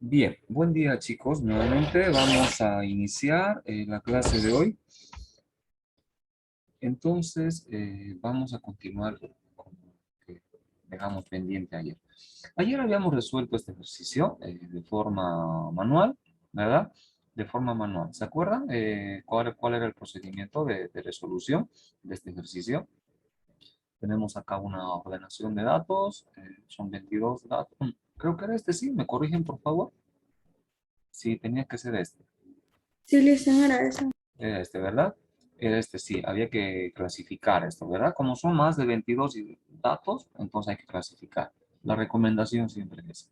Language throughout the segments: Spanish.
Bien, buen día chicos. Nuevamente vamos a iniciar la clase de hoy. Entonces, vamos a continuar con lo que dejamos pendiente ayer. Ayer habíamos resuelto este ejercicio de forma manual, ¿verdad? De forma manual. ¿Se acuerdan cuál era el procedimiento de resolución de este ejercicio? Tenemos acá una ordenación de datos. Son 22 datos. Creo que era este, sí. ¿Me corrigen, por favor? Sí, tenía que ser este. Sí, listo, era eso. Era este, ¿verdad? Era este, sí, había que clasificar esto, ¿verdad? Como son más de 22 datos, entonces hay que clasificar. La recomendación siempre es.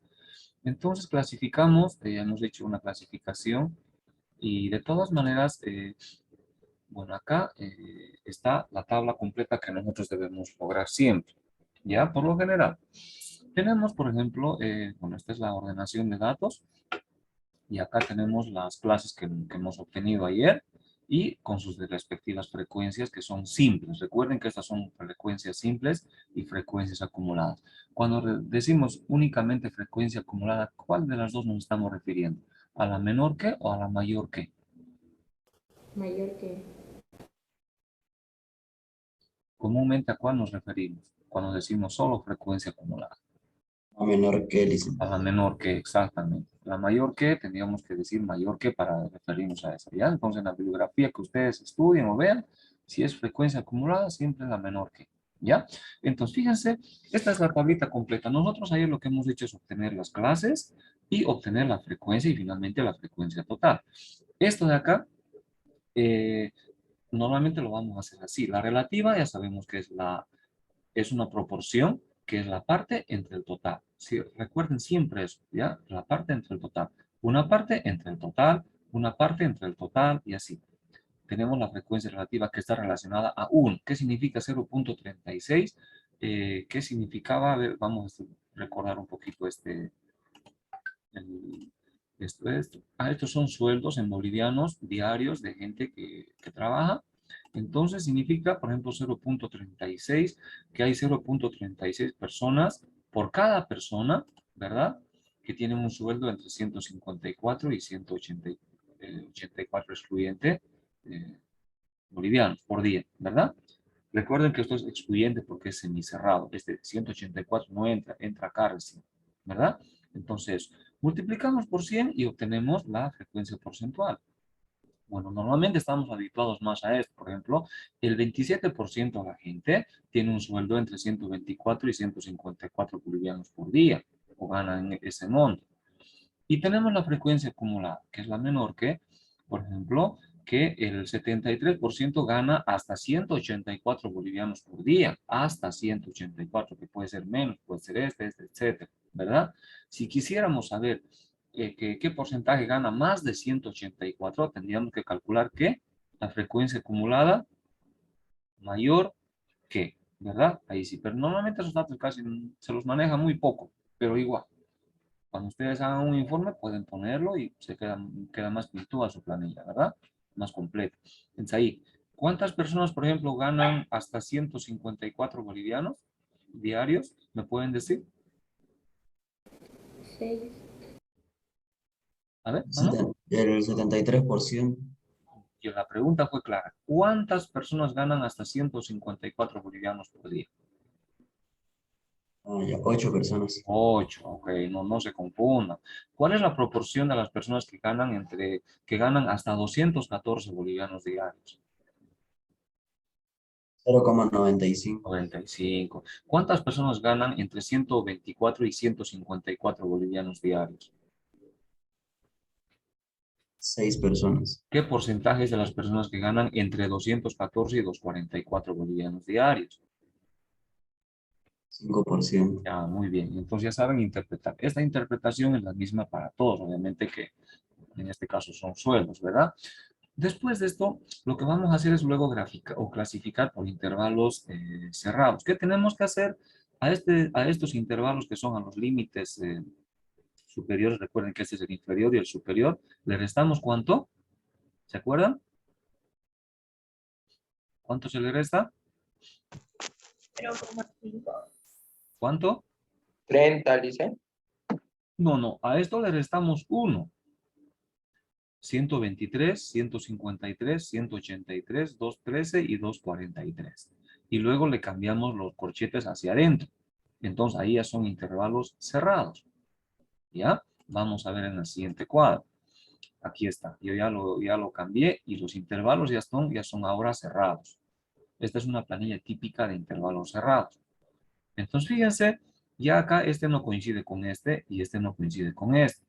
Entonces clasificamos, hemos hecho una clasificación y de todas maneras, bueno, acá está la tabla completa que nosotros debemos lograr siempre, ¿ya? Por lo general. Tenemos, por ejemplo, bueno, esta es la ordenación de datos. Y acá tenemos las clases que hemos obtenido ayer y con sus respectivas frecuencias que son simples. Recuerden que estas son frecuencias simples y frecuencias acumuladas. Cuando decimos únicamente frecuencia acumulada, ¿cuál de las dos nos estamos refiriendo? ¿A la menor que o a la mayor que? Mayor que. Comúnmente, ¿a cuál nos referimos? Cuando decimos solo frecuencia acumulada. A menor que Ellison. A la menor que, exactamente. La mayor que, tendríamos que decir mayor que para referirnos a esa, ¿ya? Entonces, en la bibliografía que ustedes estudien o vean, si es frecuencia acumulada, siempre es la menor que, ¿ya? Entonces, fíjense, esta es la tablita completa. Nosotros ayer lo que hemos hecho es obtener las clases y obtener la frecuencia y finalmente la frecuencia total. Esto de acá, eh, normalmente lo vamos a hacer así. La relativa ya sabemos que es una proporción que es la parte entre el total. Sí, recuerden siempre eso, ¿ya? La parte entre el total. Una parte entre el total, una parte entre el total y así. Tenemos la frecuencia relativa que está relacionada a 1. ¿Qué significa 0.36? ¿Qué significaba? A ver, vamos a recordar un poquito el- esto. Estos son sueldos en bolivianos diarios de gente que trabaja. Entonces significa, por ejemplo, 0.36, que hay 0.36 personas por cada persona, ¿verdad? Que tienen un sueldo entre 154 y 184 excluyente bolivianos por día, ¿verdad? Recuerden que esto es excluyente porque es semicerrado. Este 184 no entra, entra acá recién, ¿verdad? Entonces, multiplicamos por 100 y obtenemos la frecuencia porcentual. Bueno, normalmente estamos habituados más a esto. Por ejemplo, el 27% de la gente tiene un sueldo entre 124 y 154 bolivianos por día, o ganan ese monto. Y tenemos la frecuencia acumulada, que es la menor que, por ejemplo, que el 73% gana hasta 184 bolivianos por día, hasta 184, que puede ser menos, puede ser este, etcétera, ¿verdad? Si quisiéramos saber qué porcentaje gana más de 184, tendríamos que calcular que la frecuencia acumulada mayor que, ¿verdad? Ahí sí, pero normalmente esos datos casi se los maneja muy poco, pero igual. Cuando ustedes hagan un informe, pueden ponerlo y queda más virtual su planilla, ¿verdad? Más completa. Entonces ahí, ¿cuántas personas, por ejemplo, ganan hasta 154 bolivianos diarios? ¿Me pueden decir? 6. A ver, vamos. El 73%. Y la pregunta fue clara. ¿Cuántas personas ganan hasta 154 bolivianos por día? Ya, 8 personas. 8, ok, no se confundan. ¿Cuál es la proporción de las personas que ganan hasta 214 bolivianos diarios? 0,95. 95. ¿Cuántas personas ganan entre 124 y 154 bolivianos diarios? 6 personas. ¿Qué porcentaje es de las personas que ganan entre 214 y 244 bolivianos diarios? 5%. Ya, muy bien. Entonces ya saben interpretar. Esta interpretación es la misma para todos, obviamente que en este caso son sueldos, ¿verdad? Después de esto, lo que vamos a hacer es luego graficar o clasificar por intervalos cerrados. ¿Qué tenemos que hacer a estos intervalos que son a los límites superiores? Recuerden que este es el inferior y el superior. ¿Le restamos cuánto? ¿Se acuerdan? ¿Cuánto se le resta? 0,5. ¿Cuánto? 30, dice. No, a esto le restamos 1. 123, 153, 183, 213 y 243. Y luego le cambiamos los corchetes hacia adentro. Entonces ahí ya son intervalos cerrados. ¿Ya? Vamos a ver en el siguiente cuadro. Aquí está. Yo ya lo cambié y los intervalos ya son ahora cerrados. Esta es una planilla típica de intervalos cerrados. Entonces fíjense, ya acá este no coincide con este y este no coincide con este.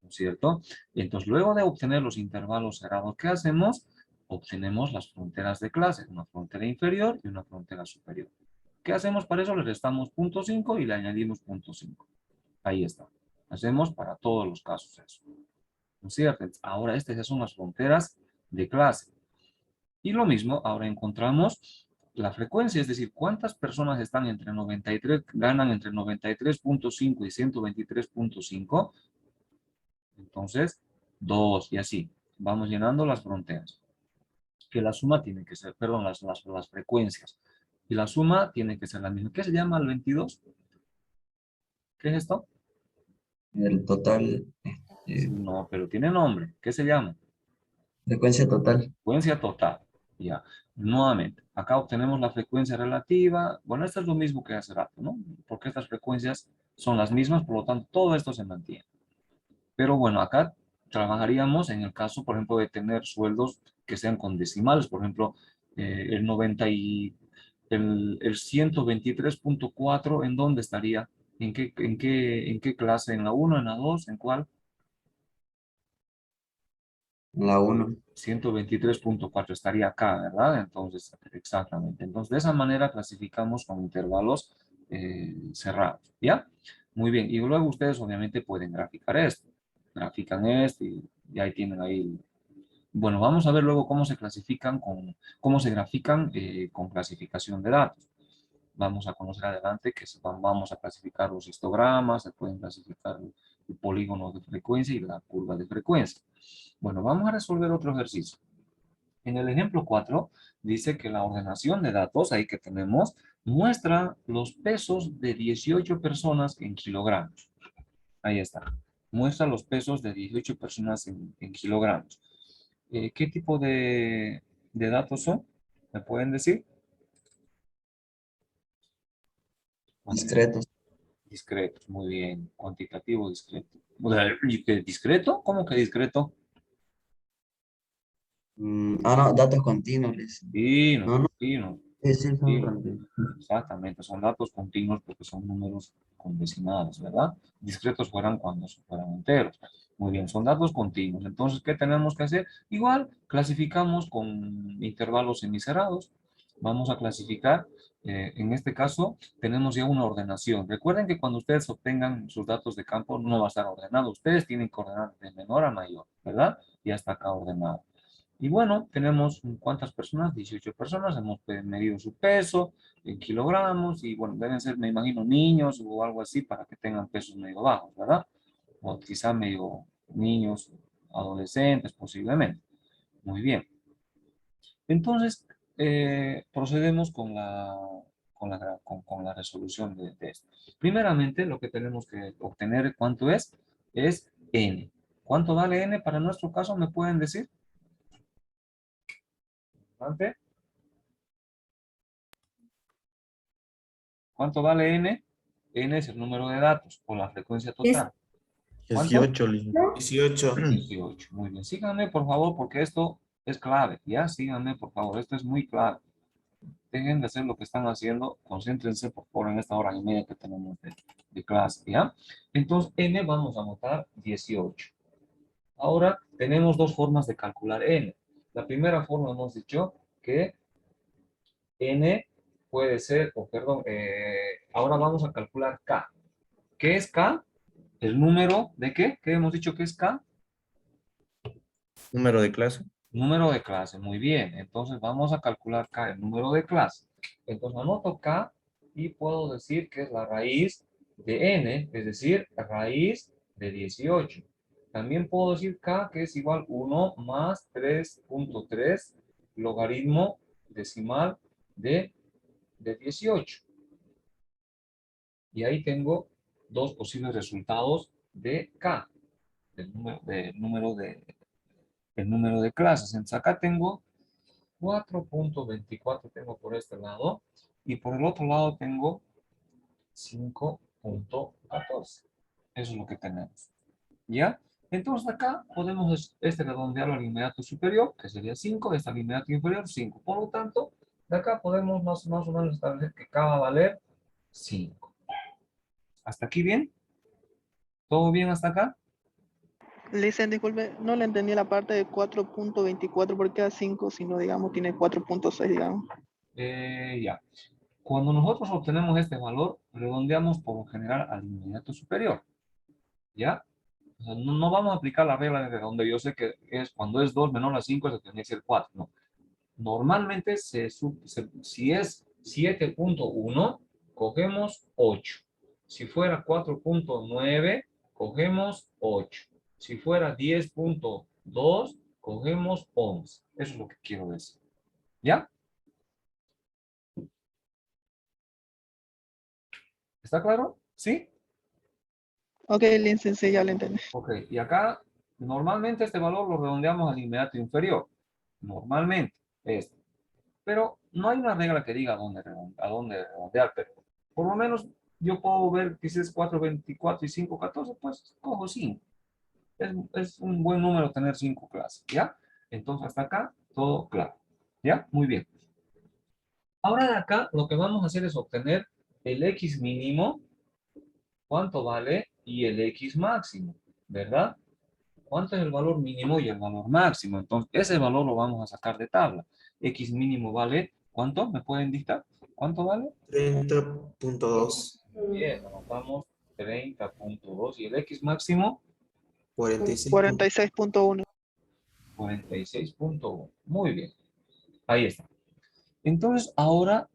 ¿No es cierto? Entonces, luego de obtener los intervalos cerrados, ¿qué hacemos? Obtenemos las fronteras de clase, una frontera inferior y una frontera superior. ¿Qué hacemos para eso? Le restamos 0.5 y le añadimos 0.5. Ahí está. Hacemos para todos los casos eso. ¿No es cierto? Ahora estas ya son las fronteras de clase. Y lo mismo, ahora encontramos la frecuencia, es decir, cuántas personas están entre 93, ganan entre 93.5 y 123.5. Entonces, 2 y así. Vamos llenando las fronteras. Que la suma tiene que ser, perdón, las frecuencias. Y la suma tiene que ser la misma. ¿Qué se llama el 22? ¿Qué es esto? El total, No, pero tiene nombre. ¿Qué se llama? frecuencia total. Frecuencia total. Ya. Nuevamente, acá obtenemos la frecuencia relativa. Bueno, esto es lo mismo que hace rato, ¿no? Porque estas frecuencias son las mismas, por lo tanto, todo esto se mantiene. Pero bueno, acá trabajaríamos en el caso, por ejemplo, de tener sueldos que sean con decimales. Por ejemplo, el 90 y el 123.4, ¿en dónde estaría? ¿En qué clase? ¿En la 1, en la 2, en cuál? La 1. 123.4 estaría acá, ¿verdad? Entonces, exactamente. Entonces, de esa manera clasificamos con intervalos cerrados, ¿ya? Muy bien. Y luego ustedes obviamente pueden graficar esto. Grafican esto y ahí tienen ahí. Bueno, vamos a ver luego cómo se clasifican cómo se grafican con clasificación de datos. Vamos a conocer adelante que vamos a clasificar los histogramas, se pueden clasificar el polígono de frecuencia y la curva de frecuencia. Bueno, vamos a resolver otro ejercicio. En el ejemplo 4 dice que la ordenación de datos, ahí que tenemos, muestra los pesos de 18 personas en kilogramos. Ahí está. Muestra los pesos de 18 personas en kilogramos. ¿Qué tipo de datos son? ¿Me pueden decir? Discretos. Discretos, muy bien. Cuantitativo, discreto. ¿Y qué discreto? ¿Cómo que discreto? No, datos continuos. Continuo, No, no, continuo, sí, sí, son continuo. continuos. Exactamente, son datos continuos porque son números con decimales, ¿verdad? Discretos fueran cuando fueran enteros. Muy bien, son datos continuos. Entonces, ¿qué tenemos que hacer? Igual, clasificamos con intervalos semicerrados. Vamos a clasificar, en este caso, tenemos ya una ordenación. Recuerden que cuando ustedes obtengan sus datos de campo, no va a estar ordenado. Ustedes tienen que ordenar de menor a mayor, ¿verdad? Ya está acá ordenado. Y bueno, tenemos cuántas personas, 18 personas, hemos medido su peso en kilogramos y bueno, deben ser, me imagino, niños o algo así para que tengan pesos medio bajos, ¿verdad? O quizá medio niños, adolescentes, posiblemente. Muy bien. Entonces, procedemos con la resolución de esto. Primeramente, lo que tenemos que obtener, ¿cuánto es n. ¿Cuánto vale n para nuestro caso? ¿Me pueden decir? ¿Antes? ¿Cuánto vale n? N es el número de datos o la frecuencia total. ¿Cuánto? 18, Lin. 18. 18. Muy bien. Síganme, por favor, porque esto es clave. Ya, síganme, por favor. Esto es muy clave. Dejen de hacer lo que están haciendo. Concéntrense, por favor, en esta hora y media que tenemos de clase. ¿Ya? Entonces, n vamos a anotar 18. Ahora, tenemos dos formas de calcular n. La primera forma hemos dicho que n puede ser, o perdón, ahora vamos a calcular k. ¿Qué es k? ¿El número de qué? ¿Qué hemos dicho que es k? Número de clase. Número de clase, muy bien. Entonces vamos a calcular k, el número de clase. Entonces anoto k y puedo decir que es la raíz de n, es decir, raíz de 18. También puedo decir k que es igual 1 más 3.3 logaritmo decimal de 18. Y ahí tengo dos posibles resultados de K, el número de clases. Entonces acá tengo 4.24 tengo por este lado y por el otro lado tengo 5.14. Eso es lo que tenemos. ¿Ya? Entonces acá podemos redondearlo al inmediato superior, que sería 5, esta al inmediato inferior 5. Por lo tanto, de acá podemos más o menos establecer que K va a valer 5. ¿Hasta aquí bien? ¿Todo bien hasta acá? Listen, disculpe, no le entendí la parte de 4.24 porque a 5, sino digamos tiene 4.6, digamos. Ya. Cuando nosotros obtenemos este valor, redondeamos por lo general al inmediato superior. ¿Ya? O sea, no vamos a aplicar la regla de redondeo. Yo sé que es cuando es 2 menor a 5, se tiene que ser 4. No. Normalmente, si es 7.1, cogemos 8. Si fuera 4.9, cogemos 8. Si fuera 10.2, cogemos 11. Eso es lo que quiero decir. ¿Ya? ¿Está claro? ¿Sí? Ok, Lindsay, sí, ya lo entendí. Ok. Y acá, normalmente este valor lo redondeamos al inmediato inferior. Normalmente, este. Pero no hay una regla que diga a dónde redondear, pero por lo menos yo puedo ver que si es 4.24 y 5.14, pues cojo 5. Es un buen número tener 5 clases, ¿ya? Entonces hasta acá, todo claro, ¿ya? Muy bien. Ahora de acá, lo que vamos a hacer es obtener el X mínimo, cuánto vale, y el X máximo, ¿verdad? ¿Cuánto es el valor mínimo y el valor máximo? Entonces, ese valor lo vamos a sacar de tabla. X mínimo vale, ¿cuánto? ¿Me pueden dictar? ¿Cuánto vale? 30.2. Bien, anotamos 30.2 y el X máximo 46. 46.1. 46.1. Muy bien, ahí está. Entonces, ahora,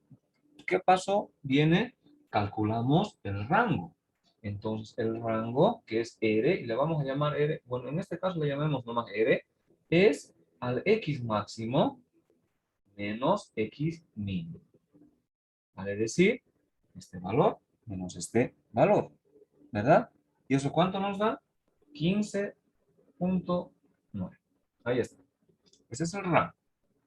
¿qué pasó? Viene, calculamos el rango. Entonces, el rango, que es R, y le vamos a llamar R, bueno, en este caso le llamamos nomás R, es al X máximo menos X mínimo. Vale decir, este valor menos este valor, ¿verdad? ¿Y eso cuánto nos da? 15.9. Ahí está. Ese es el rango.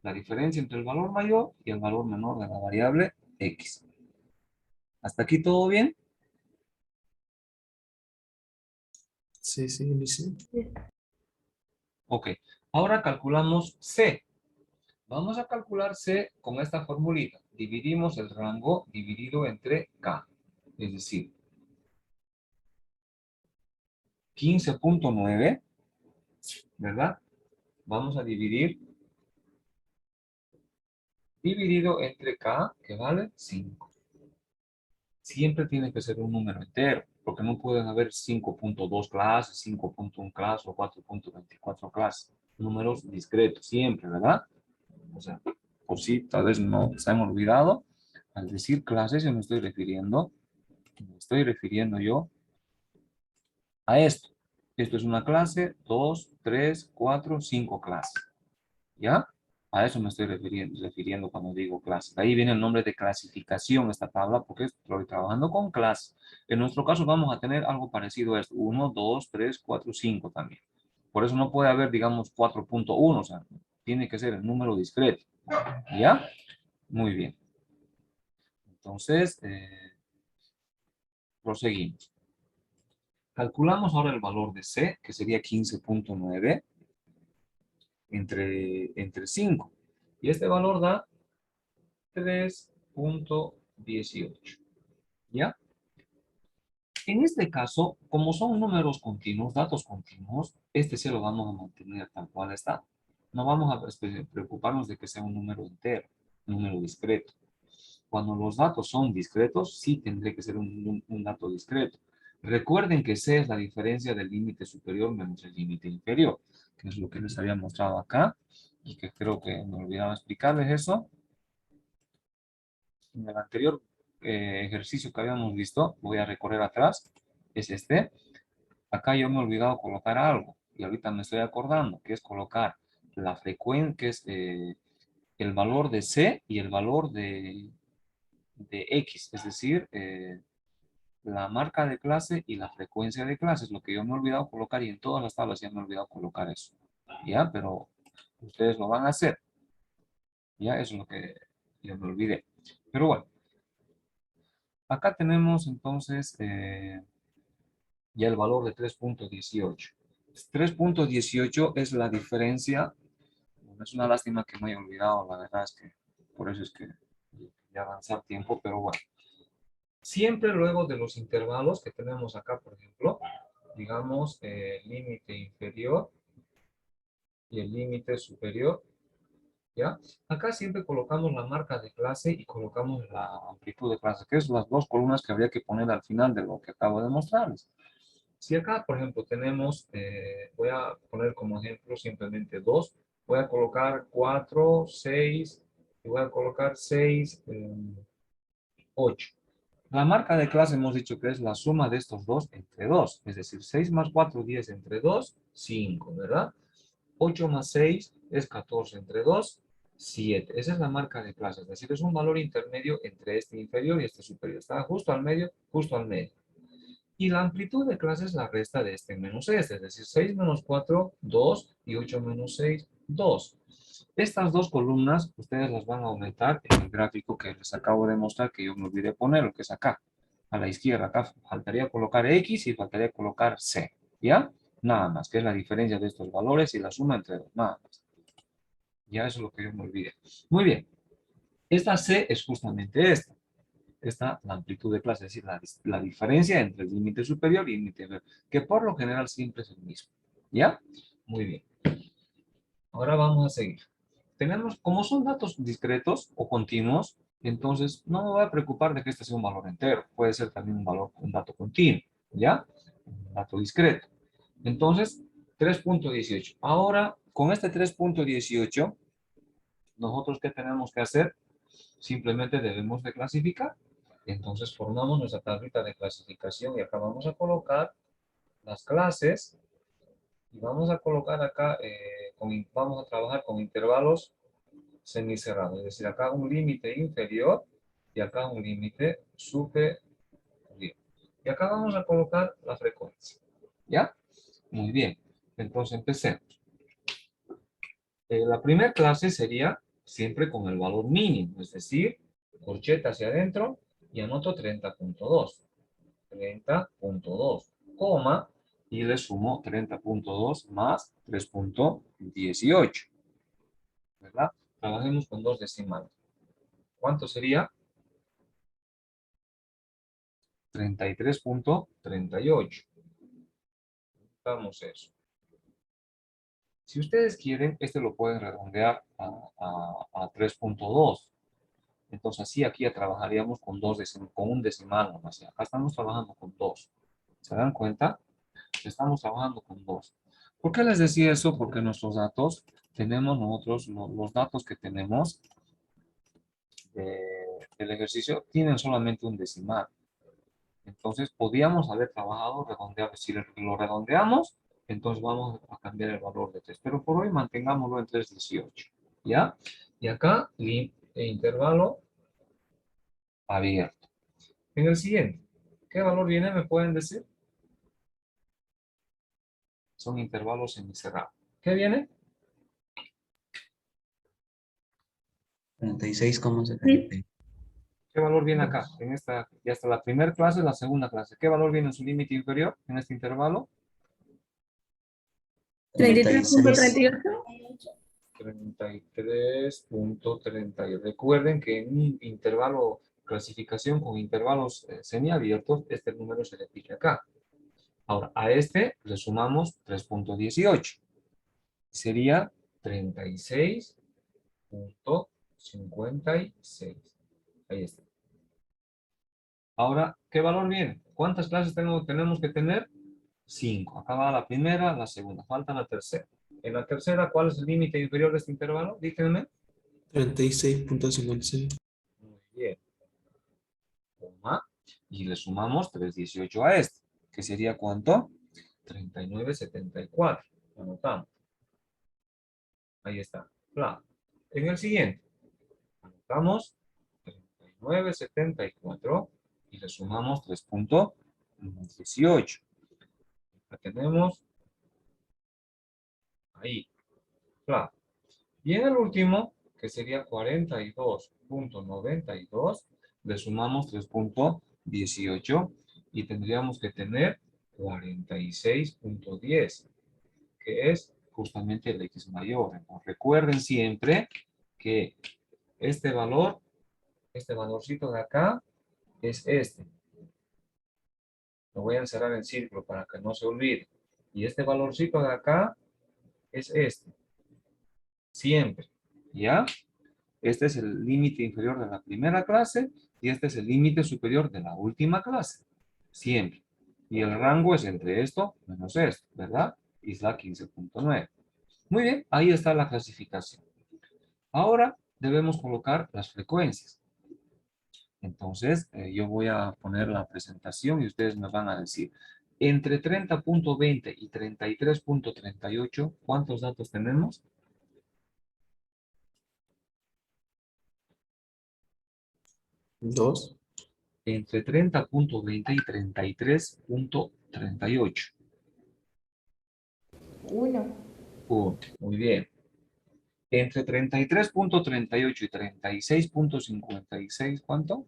La diferencia entre el valor mayor y el valor menor de la variable X. ¿Hasta aquí todo bien? Sí, sí, sí. Ok. Ahora calculamos C. Vamos a calcular C con esta formulita. Dividimos el rango dividido entre K. Es decir, 15.9, ¿verdad? Vamos a dividido entre K, que vale 5. Siempre tiene que ser un número entero, porque no pueden haber 5.2 clases, 5.1 clases o 4.24 clases. Números discretos, siempre, ¿verdad? O sea, por si tal vez no se han olvidado, al decir clases yo me estoy refiriendo yo a esto. Esto es una clase, 2, 3, 4, 5 clases. ¿Ya? A eso me estoy refiriendo cuando digo clase. Ahí viene el nombre de clasificación, esta tabla, porque estoy trabajando con clases. En nuestro caso vamos a tener algo parecido a esto. 1, 2, 3, 4, 5 también. Por eso no puede haber, digamos, 4.1, o sea, tiene que ser el número discreto. ¿Ya? Muy bien. Entonces, proseguimos. Calculamos ahora el valor de C, que sería 15.9 entre 5. Y este valor da 3.18. ¿Ya? En este caso, como son números continuos, datos continuos, este sí lo vamos a mantener tal cual está. No vamos a preocuparnos de que sea un número entero, un número discreto. Cuando los datos son discretos, sí tendré que ser un dato discreto. Recuerden que C es la diferencia del límite superior menos el límite inferior, que es lo que les había mostrado acá, y que creo que me olvidaba explicarles eso. En el anterior ejercicio que habíamos visto, voy a recorrer atrás, es este. Acá yo me he olvidado colocar algo, y ahorita me estoy acordando, que es colocar la frecuencia, que es el valor de C y el valor de X, es decir, la marca de clase y la frecuencia de clases, lo que yo me he olvidado colocar, y en todas las tablas ya me he olvidado colocar eso. ¿Ya? Pero ustedes lo van a hacer. Ya, eso es lo que yo me olvidé. Pero bueno, acá tenemos entonces ya el valor de 3.18. 3.18 es la diferencia. Bueno, es una lástima que me haya olvidado, la verdad es que por eso es que ya avanzar tiempo, pero bueno. Siempre luego de los intervalos que tenemos acá, por ejemplo, digamos el límite inferior y el límite superior, ¿ya? Acá siempre colocamos la marca de clase y colocamos la amplitud de clase, que son las dos columnas que habría que poner al final de lo que acabo de mostrarles. Si acá, por ejemplo, tenemos, voy a poner como ejemplo simplemente 2, voy a colocar 4, 6, y voy a colocar 6, 8. La marca de clase hemos dicho que es la suma de estos dos entre 2, es decir, 6 más 4, 10 entre 2, 5, ¿verdad? 8 más 6 es 14 entre 2, 7. Esa es la marca de clase, es decir, es un valor intermedio entre este inferior y este superior. Está justo al medio, justo al medio. Y la amplitud de clase es la resta de este menos este, es decir, 6 menos 4, 2, y 8 menos 6, 2. Estas dos columnas ustedes las van a aumentar en el gráfico que les acabo de mostrar, que yo me olvidé poner, lo que es acá, a la izquierda. Acá faltaría colocar X y faltaría colocar C, ¿ya? Nada más, que es la diferencia de estos valores y la suma entre dos, nada más. Ya eso es lo que yo me olvidé. Muy bien. Esta C es justamente esta. Esta la amplitud de clase, es decir, la diferencia entre el límite superior y el límite inferior, que por lo general siempre es el mismo. ¿Ya? Muy bien. Ahora vamos a seguir. Tenemos, como son datos discretos o continuos, entonces no me voy a preocupar de que este sea un valor entero. Puede ser también un valor, un dato continuo. ¿Ya? Un dato discreto. Entonces, 3.18. Ahora, con este 3.18, nosotros, ¿qué tenemos que hacer? Simplemente debemos de clasificar. Entonces formamos nuestra tablita de clasificación y acá vamos a colocar las clases y vamos a colocar acá, vamos a trabajar con intervalos semicerrados, es decir, acá un límite inferior y acá un límite superior. Y acá vamos a colocar la frecuencia. ¿Ya? Muy bien. Entonces empecemos. La primera clase sería siempre con el valor mínimo, es decir, corcheta hacia adentro y anoto 30.2. 30.2, coma, y le sumo 30.2 más 3.18. ¿Verdad? Trabajemos con dos decimales. ¿Cuánto sería? 33.38. Vamos eso. Si ustedes quieren, este lo pueden redondear a 3.2. Entonces, así aquí ya trabajaríamos con, con un decimal nomás. Acá estamos trabajando con 2. ¿Se dan cuenta? Estamos trabajando con 2. ¿Por qué les decía eso? Porque nuestros datos, tenemos nosotros, los datos que tenemos del ejercicio, tienen solamente un decimal. Entonces, podíamos haber trabajado redondeado. Si lo redondeamos, entonces vamos a cambiar el valor de 3. Pero por hoy mantengámoslo en 3.18. ¿Ya? Y acá, intervalo abierto. En el siguiente, ¿qué valor viene? ¿Me pueden decir? Son intervalos semicerrados. ¿Qué viene? 36,70. ¿Qué valor viene acá? En esta, ya está la primera clase, la segunda clase. ¿Qué valor viene en su límite inferior en este intervalo? 33.38. 33.30. Recuerden que en un intervalo clasificación con intervalos semiabiertos, este número se repite acá. Ahora, a este le sumamos 3.18. Sería 36.56. Ahí está. Ahora, ¿qué valor viene? ¿Cuántas clases tenemos que tener? 5. Acá va la primera, la segunda. Falta la tercera. En la tercera, ¿cuál es el límite inferior de este intervalo? Díganme. 36,56. Muy bien. Coma. Y le sumamos 3.18 a este. ¿Que sería cuánto? 39.74. Anotamos. Ahí está. Claro. En el siguiente. Anotamos 39.74 y le sumamos 3.18. La tenemos ahí, claro. Y en el último, que sería 42.92, le sumamos 3.18 y tendríamos que tener 46.10, que es justamente el X mayor. Entonces, recuerden siempre que este valor, este valorcito de acá, es este. Lo voy a encerrar en círculo para que no se olvide. Y este valorcito de acá es este. Siempre. ¿Ya? Este es el límite inferior de la primera clase y este es el límite superior de la última clase. Siempre. Y el rango es entre esto menos esto, ¿verdad? Y es la 15.9. Muy bien, ahí está la clasificación. Ahora debemos colocar las frecuencias. Entonces, yo voy a poner la presentación y ustedes me van a decir, entre 30.20 y 33.38, ¿cuántos datos tenemos? Dos. Entre 30.20 y 33.38. Uno. Muy bien. Entre 33.38 y 36.56, ¿cuánto?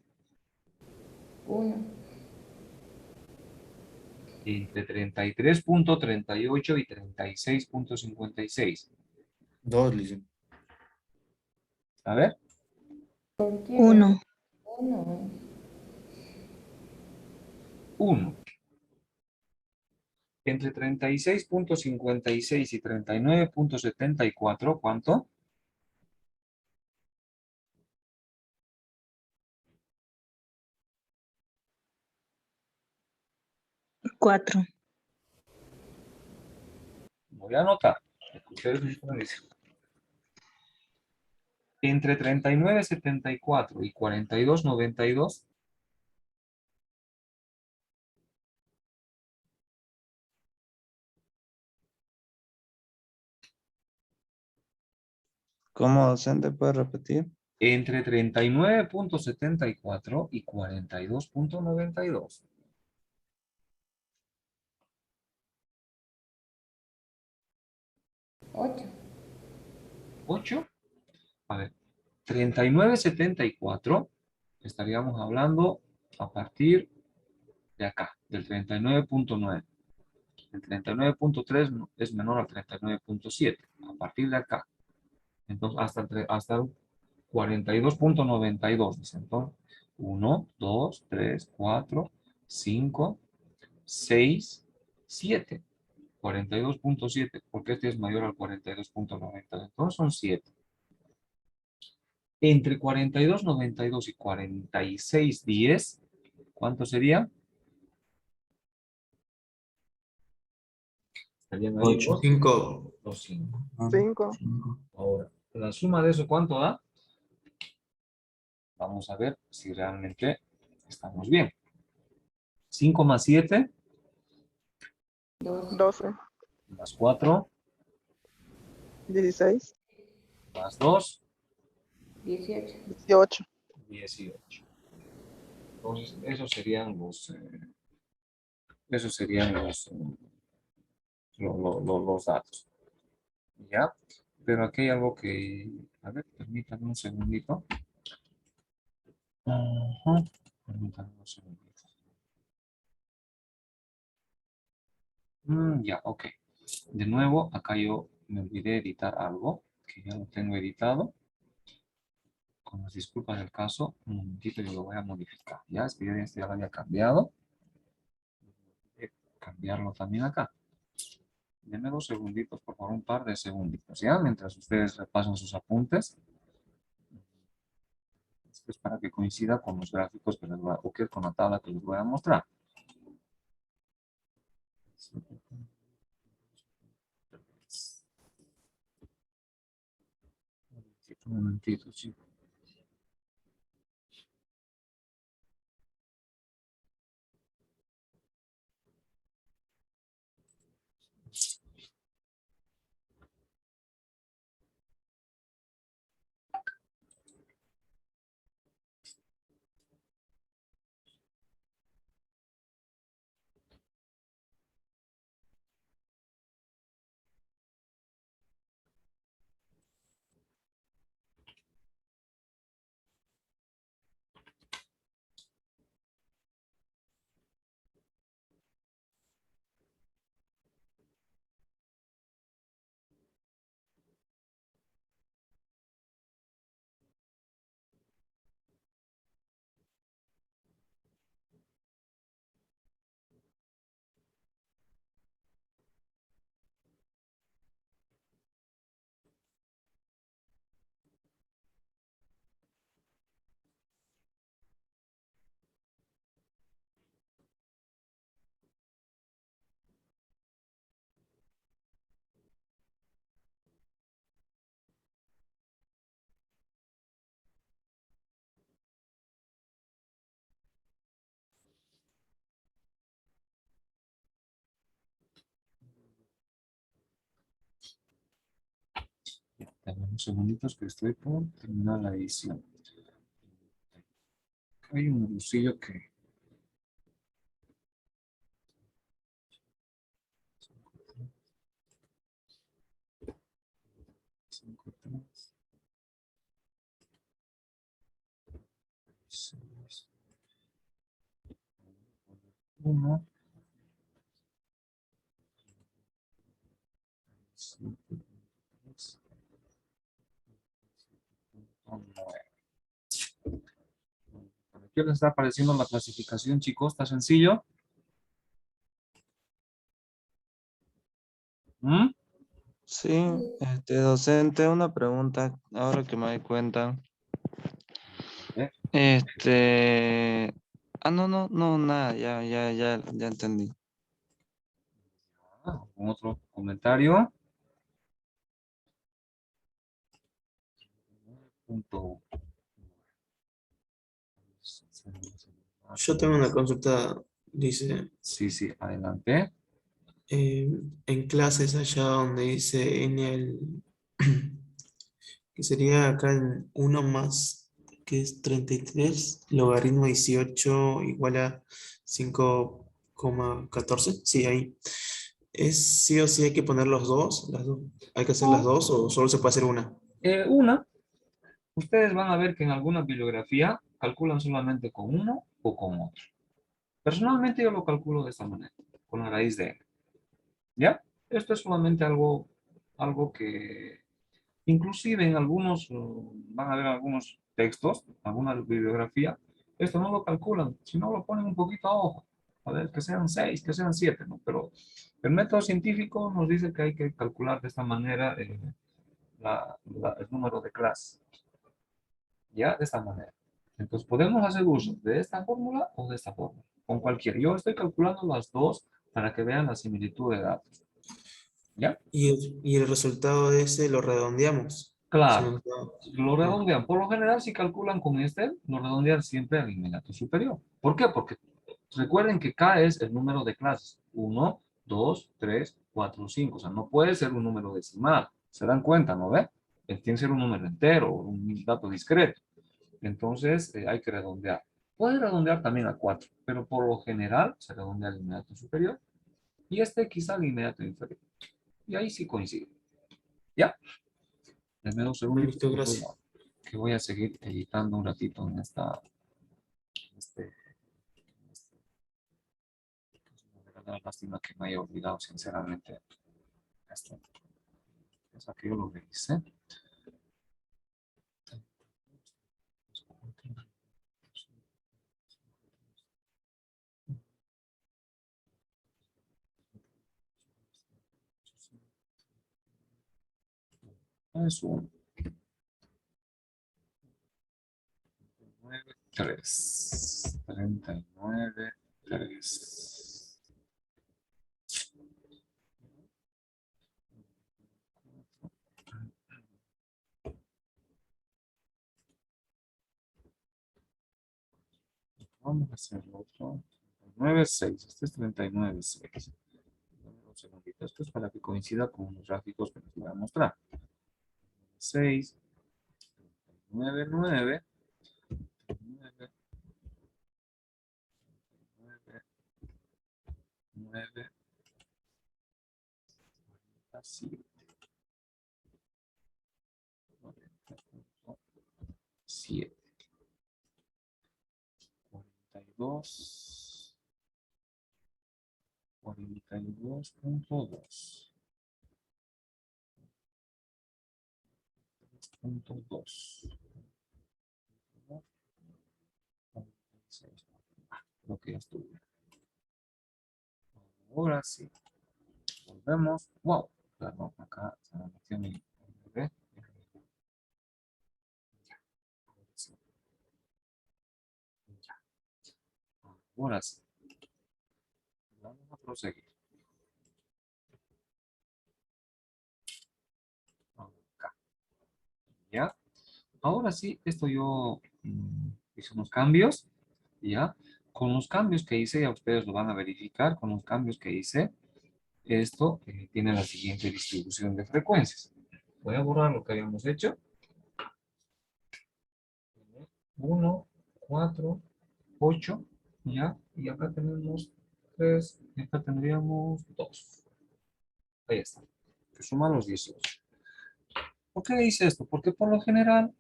Uno. Entre 33.38 y 36.56. Dos, Lizzie. A ver. ¿Por qué? Uno. Uno. 1. Entre 36.56 y 39.74, ¿cuánto? Cuatro. Voy a anotar. Ustedes mismos dicen. Entre 39.74 y 42.92. ¿Cómo, docente, puede repetir? Entre 39.74 y 42.92. Ocho. 8. A ver. 39.74. Estaríamos hablando a partir de acá, del 39.9. El 39.3 es menor al 39.7. A partir de acá. Entonces, hasta el 42.92. Dice entonces, 1, 2, 3, 4, 5, 6, 7. 42.7, porque este es mayor al 42.90. Entonces son 7. Entre 42.92 y 46.10, ¿cuánto sería? Estarían ahí Ocho. Cinco. los 5. 5. Cinco. Ahora, la suma de eso, ¿cuánto da? Vamos a ver si realmente estamos bien. 5 más 7, 12. más 4, 16. más 2, 18. 18. 18. Entonces, esos serían los datos. ¿Ya? Pero aquí hay algo que, a ver, permítanme un segundito. Ajá, permítanme un segundito. Ya, ok. De nuevo, acá yo me olvidé editar algo, que ya lo tengo editado. Con las disculpas del caso, un momentito yo lo voy a modificar. Ya, es que yo ya lo había cambiado. Voy a cambiarlo también acá. Denme 2 segunditos, por favor, un par de segunditos, ¿ya? Mientras ustedes repasan sus apuntes. Esto es para que coincida con los gráficos que les voy a, o que con la tabla que les voy a mostrar. Un momentito, sí. Dame unos segunditos que estoy por terminar la edición. Hay un bolsillo que... Cinco, tres, seis, uno, siete, tres, nueve. ¿Qué les está apareciendo la clasificación, chicos? ¿Está sencillo? ¿Mm? Sí, docente, una pregunta, ahora que me doy cuenta. ¿Eh? Nada, ya entendí. ¿Algún otro comentario? Punto. Yo tengo una consulta, dice, Sí, sí, adelante. en clases allá donde dice en el, que sería acá en uno más, que es 33 logaritmo 18 igual a 5,14. Sí, ahí. ¿Es sí o sí hay que poner los dos? ¿Las dos? ¿Hay que hacer las No. dos o solo se puede hacer una? Una, ustedes van a ver que en alguna bibliografía calculan solamente con uno o con otro. Personalmente yo lo calculo de esta manera, con la raíz de n. ¿Ya? Esto es solamente algo que, inclusive en algunos, van a ver algunos textos, alguna bibliografía, esto no lo calculan, sino lo ponen un poquito a ojo. A ver, que sean 6, que sean 7, ¿no? Pero el método científico nos dice que hay que calcular de esta manera el número de clases. ¿Ya? De esta manera. Entonces podemos hacer uso de esta fórmula o de esta fórmula, con cualquiera. Yo estoy calculando las dos para que vean la similitud de datos. ¿Ya? Y el resultado de ese lo redondeamos. Si Claro, nos da- lo ah, redondean. Por lo general, si calculan con este, lo redondean siempre al inmediato superior. ¿Por qué? Porque recuerden que K es el número de clases. 1, 2, 3, 4, 5. O sea, no puede ser un número decimal. ¿Se dan cuenta, no ve? Tiene que ser un número entero, un dato discreto. Entonces, hay que redondear. Puede redondear también a 4, pero por lo general se redondea al inmediato superior y este quizá al inmediato inferior. Y ahí sí coincide. ¿Ya? Denme 2 segunditos listo, gracias. que voy a seguir editando un ratito en este, de verdad, lástima que me haya olvidado sinceramente esto. Es que yo lo revisé. Es un 39, 3. 39, 3. Vamos a hacer otro. 39,6. Este es 39,6. Un segundito. Esto es para que coincida con los gráficos que les voy a mostrar. 6, 9, 9, 9, 9, 9, 7, 7, 42, 42,2. 3,2. Creo que ya estuve. Ahora sí. Volvemos. Wow. Perdón, acá se me metió mi bebé. Ahora sí. Vamos a proseguir. Acá. ¿Ya? Ahora sí, esto yo hice unos cambios. ¿Ya? Con los cambios que hice, ya ustedes lo van a verificar, con los cambios que hice, esto tiene la siguiente distribución de frecuencias. Voy a borrar lo que habíamos hecho. 1, 4, 8, ya. Y acá tenemos 3, y acá tendríamos 2. Ahí está. Que suman los 18. ¿Por qué hice esto? Porque por lo general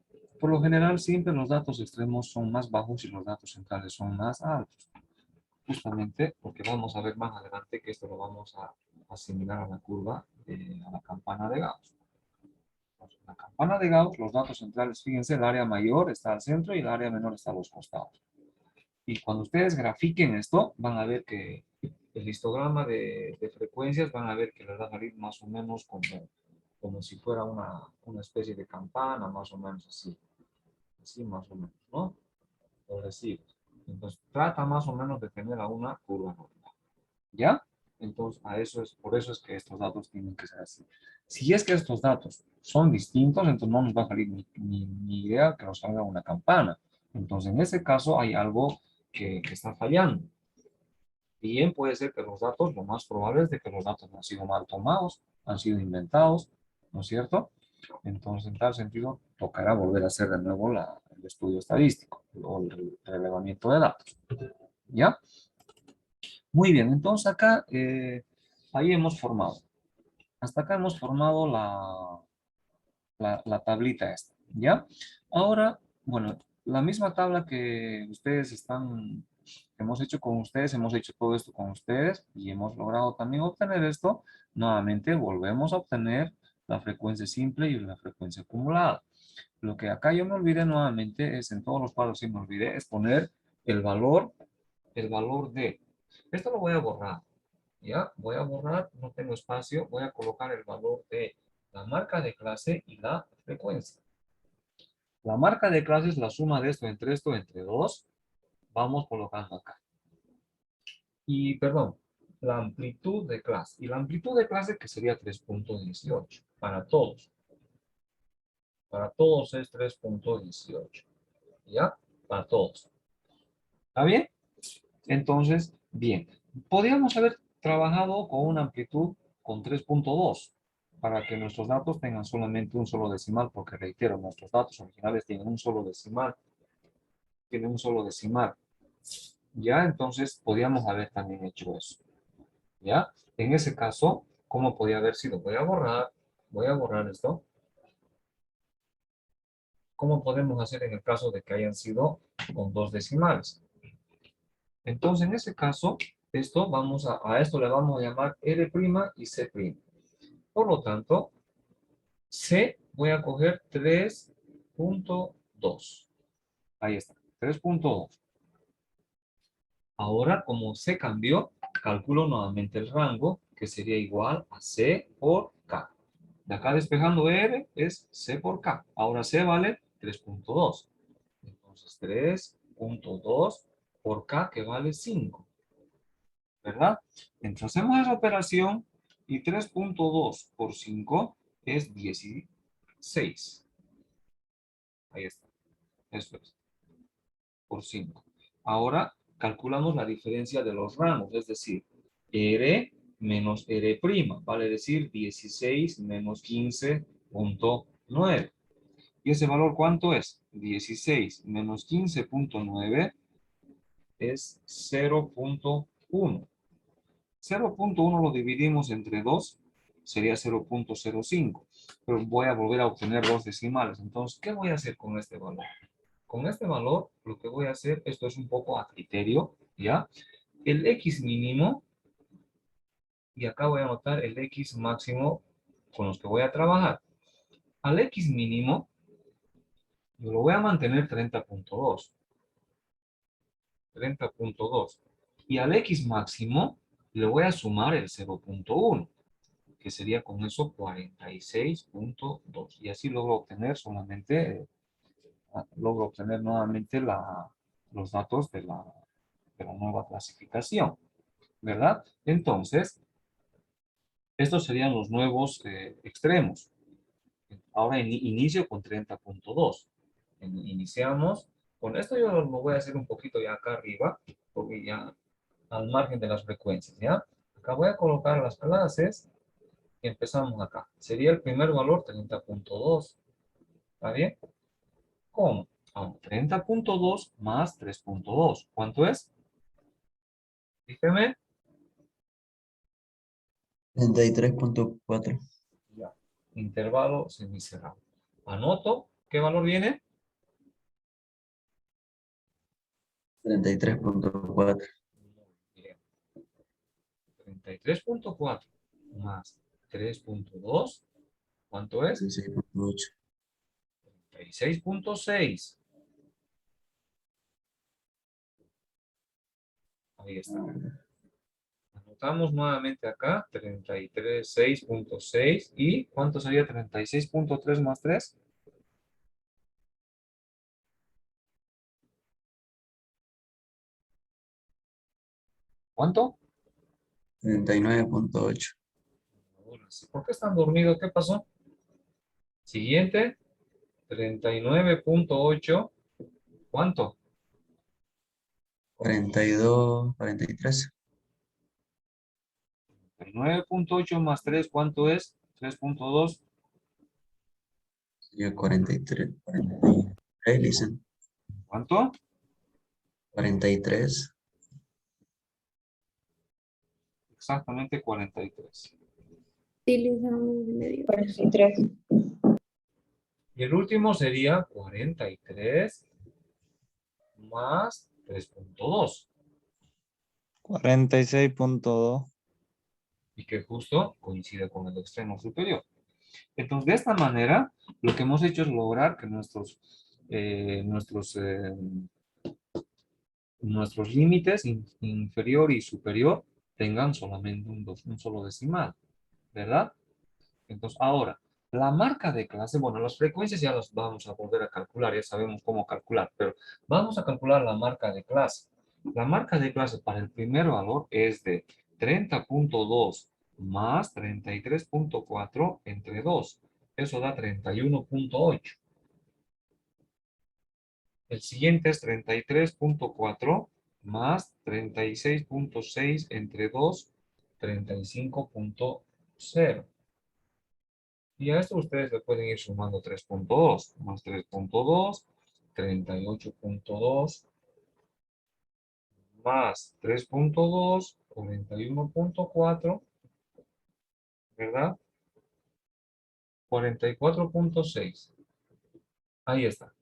siempre los datos extremos son más bajos y los datos centrales son más altos. Justamente porque vamos a ver más adelante que esto lo vamos a asimilar a la curva, a la campana de Gauss. Entonces, la campana de Gauss, los datos centrales, fíjense, el área mayor está al centro y el área menor está a los costados. Y cuando ustedes grafiquen esto, van a ver que el histograma de frecuencias, van a ver que les va a salir más o menos como si fuera una especie de campana, más o menos así. Así más o menos, ¿no? Progresivo. Entonces, trata más o menos de tener a una curva normal. ¿Ya? Entonces, por eso es que estos datos tienen que ser así. Si es que estos datos son distintos, entonces no nos va a salir ni idea que nos salga una campana. Entonces, en ese caso hay algo que está fallando. Bien, puede ser que los datos, lo más probable es de que los datos han sido mal tomados, han sido inventados, ¿no es cierto? Entonces, en tal sentido, tocará volver a hacer de nuevo el estudio estadístico o el relevamiento de datos. ¿Ya? Muy bien, entonces acá, ahí hemos formado. Hasta acá hemos formado la tablita esta, ¿ya? Ahora, bueno, la misma tabla que hemos hecho con ustedes, hemos hecho todo esto con ustedes y hemos logrado también obtener esto. Nuevamente volvemos a obtener la frecuencia simple y la frecuencia acumulada. Lo que acá yo me olvidé nuevamente es, en todos los cuadros sí me olvidé, es poner el valor de. Esto lo voy a borrar, ¿ya? Voy a borrar, no tengo espacio, voy a colocar el valor de la marca de clase y la frecuencia. La marca de clase es la suma de esto, entre 2. Vamos colocando acá. Y, perdón, la amplitud de clase. Y la amplitud de clase que sería 3.18 para todos. Para todos es 3.18. ¿Ya? Para todos. ¿Está bien? Entonces, bien. Podríamos haber trabajado con una amplitud con 3.2 para que nuestros datos tengan solamente un solo decimal, porque reitero, nuestros datos originales tienen un solo decimal. Tienen un solo decimal. ¿Ya? Entonces, podríamos haber también hecho eso. ¿Ya? En ese caso, ¿cómo podía haber sido? Voy a borrar esto. ¿Cómo podemos hacer en el caso de que hayan sido con 2 decimales? Entonces, en ese caso, a esto le vamos a llamar R' y C'. Por lo tanto, C voy a coger 3.2. Ahí está, 3.2. Ahora, como C cambió, calculo nuevamente el rango, que sería igual a C por K. De acá despejando R es C por K. Ahora C vale 3.2. Entonces 3.2 por K que vale 5. ¿Verdad? Entonces hacemos esa operación y 3.2 por 5 es 16. Ahí está. Eso es. Por 5. Ahora calculamos la diferencia de los rangos, es decir, R menos R', vale decir 16 menos 15.9. ¿Y ese valor cuánto es? 16 menos 15.9 es 0.1. 0.1 lo dividimos entre 2, sería 0.05. Pero voy a volver a obtener 2 decimales. Entonces, ¿qué voy a hacer con este valor? Con este valor, lo que voy a hacer, esto es un poco a criterio, ¿ya? El X mínimo, y acá voy a anotar el X máximo con los que voy a trabajar. Al X mínimo, yo lo voy a mantener 30.2. 30.2. Y al X máximo, le voy a sumar el 0.1, que sería con eso 46.2. Y así logro obtener nuevamente los datos de la nueva clasificación, ¿verdad? Entonces, estos serían los nuevos extremos. Ahora inicio con 30.2. Iniciamos. Con esto yo lo voy a hacer un poquito ya acá arriba, porque ya al margen de las frecuencias, ¿ya? Acá voy a colocar las clases Y empezamos acá. Sería el primer valor 30.2. ¿Está bien? ¿Cómo? 30.2 más 3.2. ¿Cuánto es? Dígame. 33.4. Ya. Intervalo semicerrado. Anoto. ¿Qué valor viene? 33.4. Bien. 33.4 más 3.2. ¿Cuánto es? 16.8. 36.6. Ahí está. Anotamos nuevamente acá, 33.6.6. ¿Y cuánto sería 36.3 más 3? ¿Cuánto? 39.8. Ahora sí. ¿Por qué están dormidos? ¿Qué pasó? Siguiente, 39.8. ¿Cuánto? 42, 43. 39.8 más 3, ¿cuánto es? 3.2. Sería 43. 43, dicen. ¿Cuánto? 43. Exactamente 43. Utilizamos medio. 43. Y el último sería 43 más 3.2. 46.2. Y que justo coincide con el extremo superior. Entonces, de esta manera, lo que hemos hecho es lograr que nuestros límites inferior y superior tengan solamente un solo decimal, ¿verdad? Entonces, ahora, la marca de clase, bueno, las frecuencias ya las vamos a volver a calcular, ya sabemos cómo calcular, pero vamos a calcular la marca de clase. La marca de clase para el primer valor es de 30.2 más 33.4 entre 2. Eso da 31.8. El siguiente es 33.4 más 36.6 entre 2, 35.0. Y a esto ustedes le pueden ir sumando 3.2 más 3.2, 38.2 más 3.2, 41.4, ¿verdad? 44.6. Ahí está.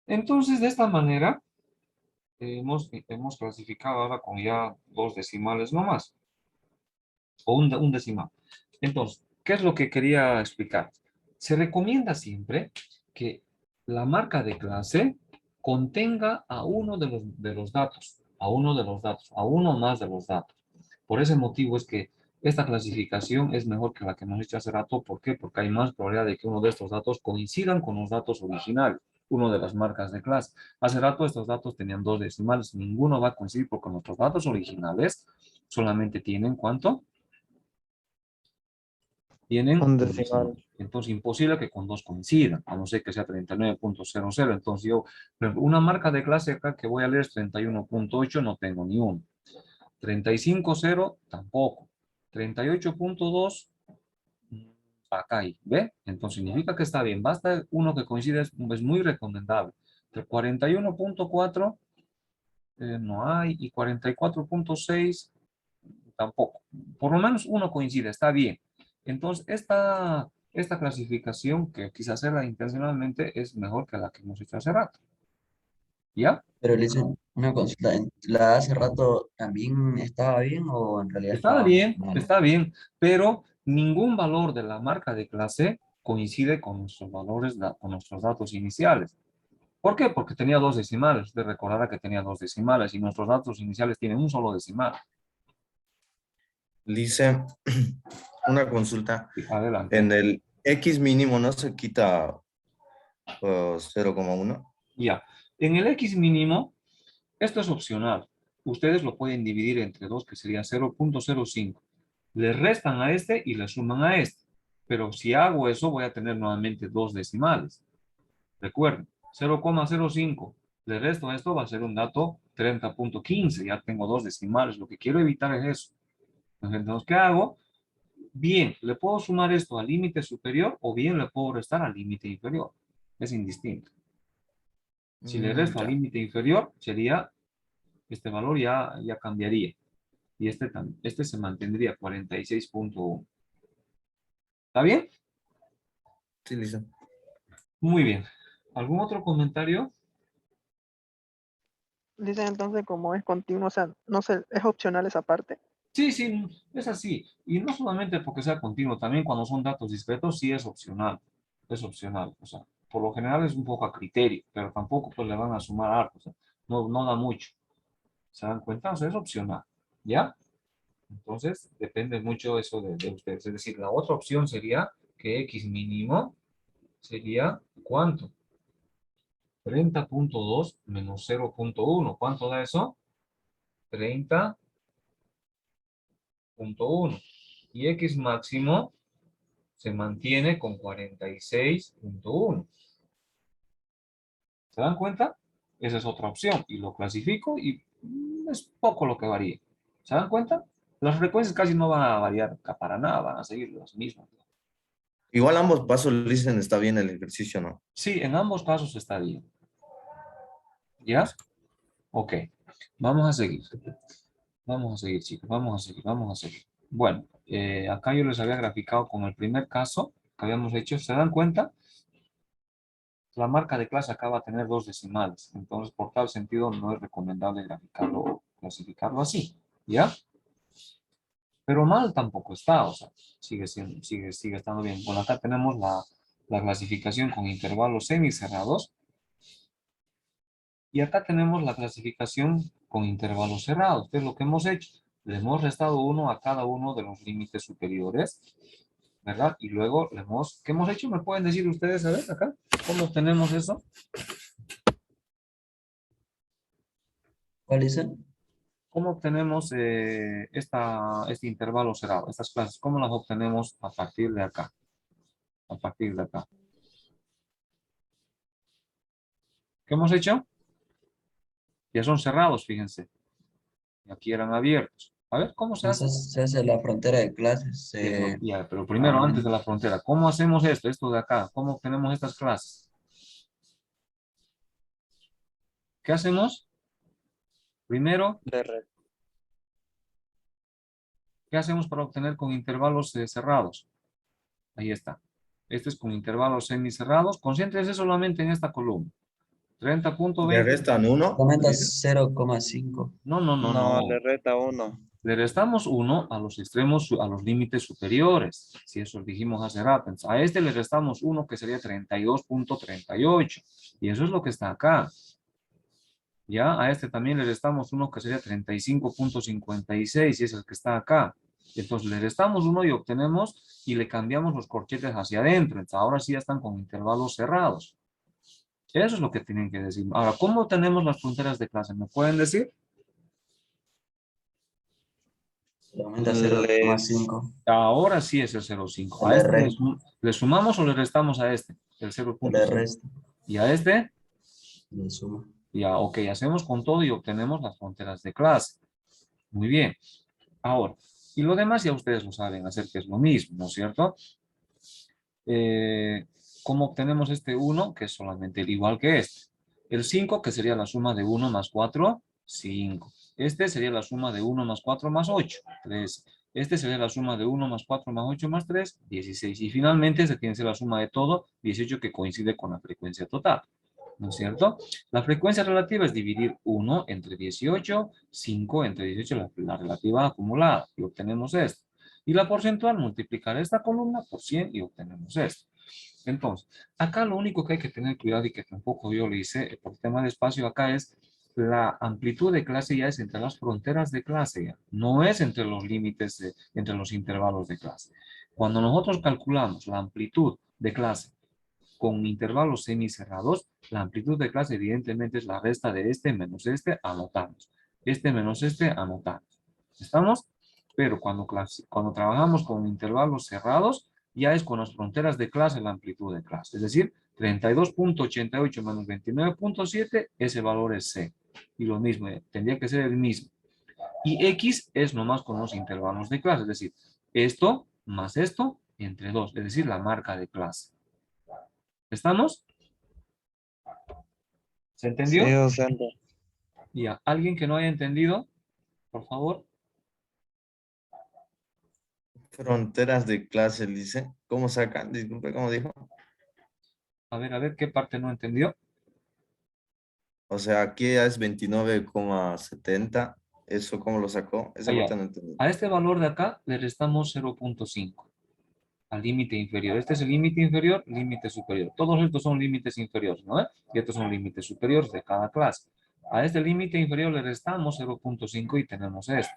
Entonces, de esta manera, hemos clasificado ahora con ya dos decimales nomás, o un decimal. Entonces, ¿qué es lo que quería explicar? Se recomienda siempre que la marca de clase contenga a uno de los datos, a uno de los datos, a uno más de los datos. Por ese motivo es que esta clasificación es mejor que la que hemos hecho hace rato. ¿Por qué? Porque hay más probabilidad de que uno de estos datos coincidan con los datos originales, uno de las marcas de clase. Hace rato estos datos tenían dos decimales, ninguno va a coincidir porque nuestros datos originales solamente tienen ¿cuánto? Tienen Un un decimal. decimal. Entonces, imposible que con dos coincidan, a no ser que sea 39.00. Entonces, yo, por ejemplo, una marca de clase acá que voy a leer es 31.8, no tengo ni uno. 35.0, tampoco. 38.2, acá hay, ¿ve? Entonces, significa que está bien. Basta uno que coincide, es muy recomendable. El 41.4, no hay, y 44.6, tampoco. Por lo menos uno coincide, está bien. Entonces, esta clasificación, que quise hacerla intencionalmente, es mejor que la que hemos hecho hace rato. ¿Ya? Pero le hice una consulta. ¿La de hace rato también estaba bien o en realidad estaba mal? Está bien, pero ningún valor de la marca de clase coincide con nuestros valores, con nuestros datos iniciales. ¿Por qué? Porque tenía dos decimales. Usted recordará que tenía dos decimales y nuestros datos iniciales tienen un solo decimal. Dice una consulta. Sí, adelante. En el X mínimo no se quita 0,1. Ya. En el X mínimo, esto es opcional. Ustedes lo pueden dividir entre dos, que sería 0.05. Le restan a este y le suman a este. Pero si hago eso, voy a tener nuevamente dos decimales. Recuerden, 0,05. Le resto a esto, va a ser un dato 30.15. Ya tengo dos decimales. Lo que quiero evitar es eso. Entonces, ¿qué hago? Bien, le puedo sumar esto al límite superior o bien le puedo restar al límite inferior. Es indistinto. Si le resto al Ya. límite inferior, sería, este valor ya cambiaría. Y este se mantendría 46.1. ¿Está bien? Sí, listo. Muy bien. ¿Algún otro comentario? Dicen entonces como es continuo, o sea, no sé, es opcional esa parte. Sí, sí, es así. Y no solamente porque sea continuo, también cuando son datos discretos, sí es opcional. Es opcional. O sea, por lo general es un poco a criterio, pero tampoco pues le van a sumar harto. O sea, no da mucho. ¿Se dan cuenta? O sea, es opcional. ¿Ya? Entonces, depende mucho eso de ustedes. Es decir, la otra opción sería que X mínimo sería ¿cuánto? 30.2 menos 0.1. ¿Cuánto da eso? 30.1. Y X máximo se mantiene con 46.1. ¿Se dan cuenta? Esa es otra opción. Y lo clasifico y es poco lo que varía. ¿Se dan cuenta? Las frecuencias casi no van a variar para nada, van a seguir las mismas. Igual ambos pasos dicen está bien el ejercicio, ¿no? Sí, en ambos casos está bien. ¿Ya? Ok. Vamos a seguir. Vamos a seguir, chicos. Vamos a seguir. Bueno, acá yo les había graficado con el primer caso que habíamos hecho. ¿Se dan cuenta? La marca de clase acá va a tener 2 decimales. Entonces, por tal sentido, no es recomendable graficarlo o clasificarlo así. ¿Ya? Pero mal tampoco está. O sea, sigue estando bien. Bueno, acá tenemos la clasificación con intervalos semicerrados. Y acá tenemos la clasificación con intervalos cerrados. ¿Qué es lo que hemos hecho? Le hemos restado 1 a cada uno de los límites superiores, ¿verdad? Y luego ¿qué hemos hecho? ¿Me pueden decir ustedes, a ver, acá? ¿Cómo obtenemos eso? ¿Cuál es? ¿Cómo obtenemos este intervalo cerrado? Estas clases, ¿cómo las obtenemos a partir de acá? A partir de acá. ¿Qué hemos hecho? Ya son cerrados, fíjense. Y aquí eran abiertos. A ver, ¿cómo se hace? Entonces se hace la frontera de clases. Ya, pero primero, antes de la frontera, ¿cómo hacemos esto de acá? ¿Cómo obtenemos estas clases? ¿Qué hacemos? Primero, ¿qué hacemos para obtener con intervalos cerrados? Ahí está. Este es con intervalos semicerrados. Concéntrese solamente en esta columna. Le 30.20. restan 1. Comenta 0,5. No, no, no, No, le no. resta 1. Le restamos 1 a los extremos, a los límites superiores. Si eso dijimos hace rato. Entonces, a este le restamos 1 que sería 32.38. Y eso es lo que está acá. Ya, a este también le restamos 1 que sería 35.56 y es el que está acá. Entonces le restamos 1 y obtenemos y le cambiamos los corchetes hacia adentro. Entonces ahora sí ya están con intervalos cerrados. Eso es lo que tienen que decir. Ahora, ¿cómo tenemos las fronteras de clase? ¿Me pueden decir? Aumenta Les, 0,5. Ahora sí es el 0,5. Se ¿A le este resta. le sumamos o le restamos a este? El Se le 0.5. resta. ¿Y a este? Le suma. Ya, ok, hacemos con todo y obtenemos las fronteras de clase. Muy bien. Ahora, y lo demás ya ustedes lo saben hacer, que es lo mismo, ¿no es cierto? ¿Cómo obtenemos este 1? Que es solamente el igual que este. El 5, que sería la suma de 1 más 4, 5. Este sería la suma de 1 más 4 más 8, 13. Este sería la suma de 1 más 4 más 8 más 3, 16. Y finalmente se tiene que ser la suma de todo, 18, que coincide con la frecuencia total. ¿No es cierto? La frecuencia relativa es dividir 1 entre 18, 5 entre 18, la relativa acumulada, y obtenemos esto. Y la porcentual, multiplicar esta columna por 100 y obtenemos esto. Entonces, acá lo único que hay que tener cuidado y que tampoco yo le hice por tema de espacio acá es la amplitud de clase ya es entre las fronteras de clase, ya. No es entre los límites, entre los intervalos de clase. Cuando nosotros calculamos la amplitud de clase con intervalos semicerrados, la amplitud de clase evidentemente es la resta de este menos este, anotamos. Este menos este, anotamos. ¿Estamos? Pero cuando trabajamos con intervalos cerrados, ya es con las fronteras de clase la amplitud de clase. Es decir, 32.88 menos 29.7, ese valor es C. Y lo mismo, tendría que ser el mismo. Y X es nomás con los intervalos de clase, es decir, esto más esto entre 2, es decir, la marca de clase. ¿Estamos? ¿Se Sí, entendió? docente. Ya, ¿alguien que no haya entendido? Por favor. Fronteras de clase, dice. ¿Cómo sacan? Disculpe, ¿cómo dijo? A ver, ¿qué parte no entendió? O sea, aquí ya es 29,70. ¿Eso cómo lo sacó? Esa Allá. parte no entendí. A este valor de acá le restamos 0.5 al límite inferior. Este es el límite inferior, límite superior. Todos estos son límites inferiores, ¿no? Y estos son límites superiores de cada clase. A este límite inferior le restamos 0.5 y tenemos esto.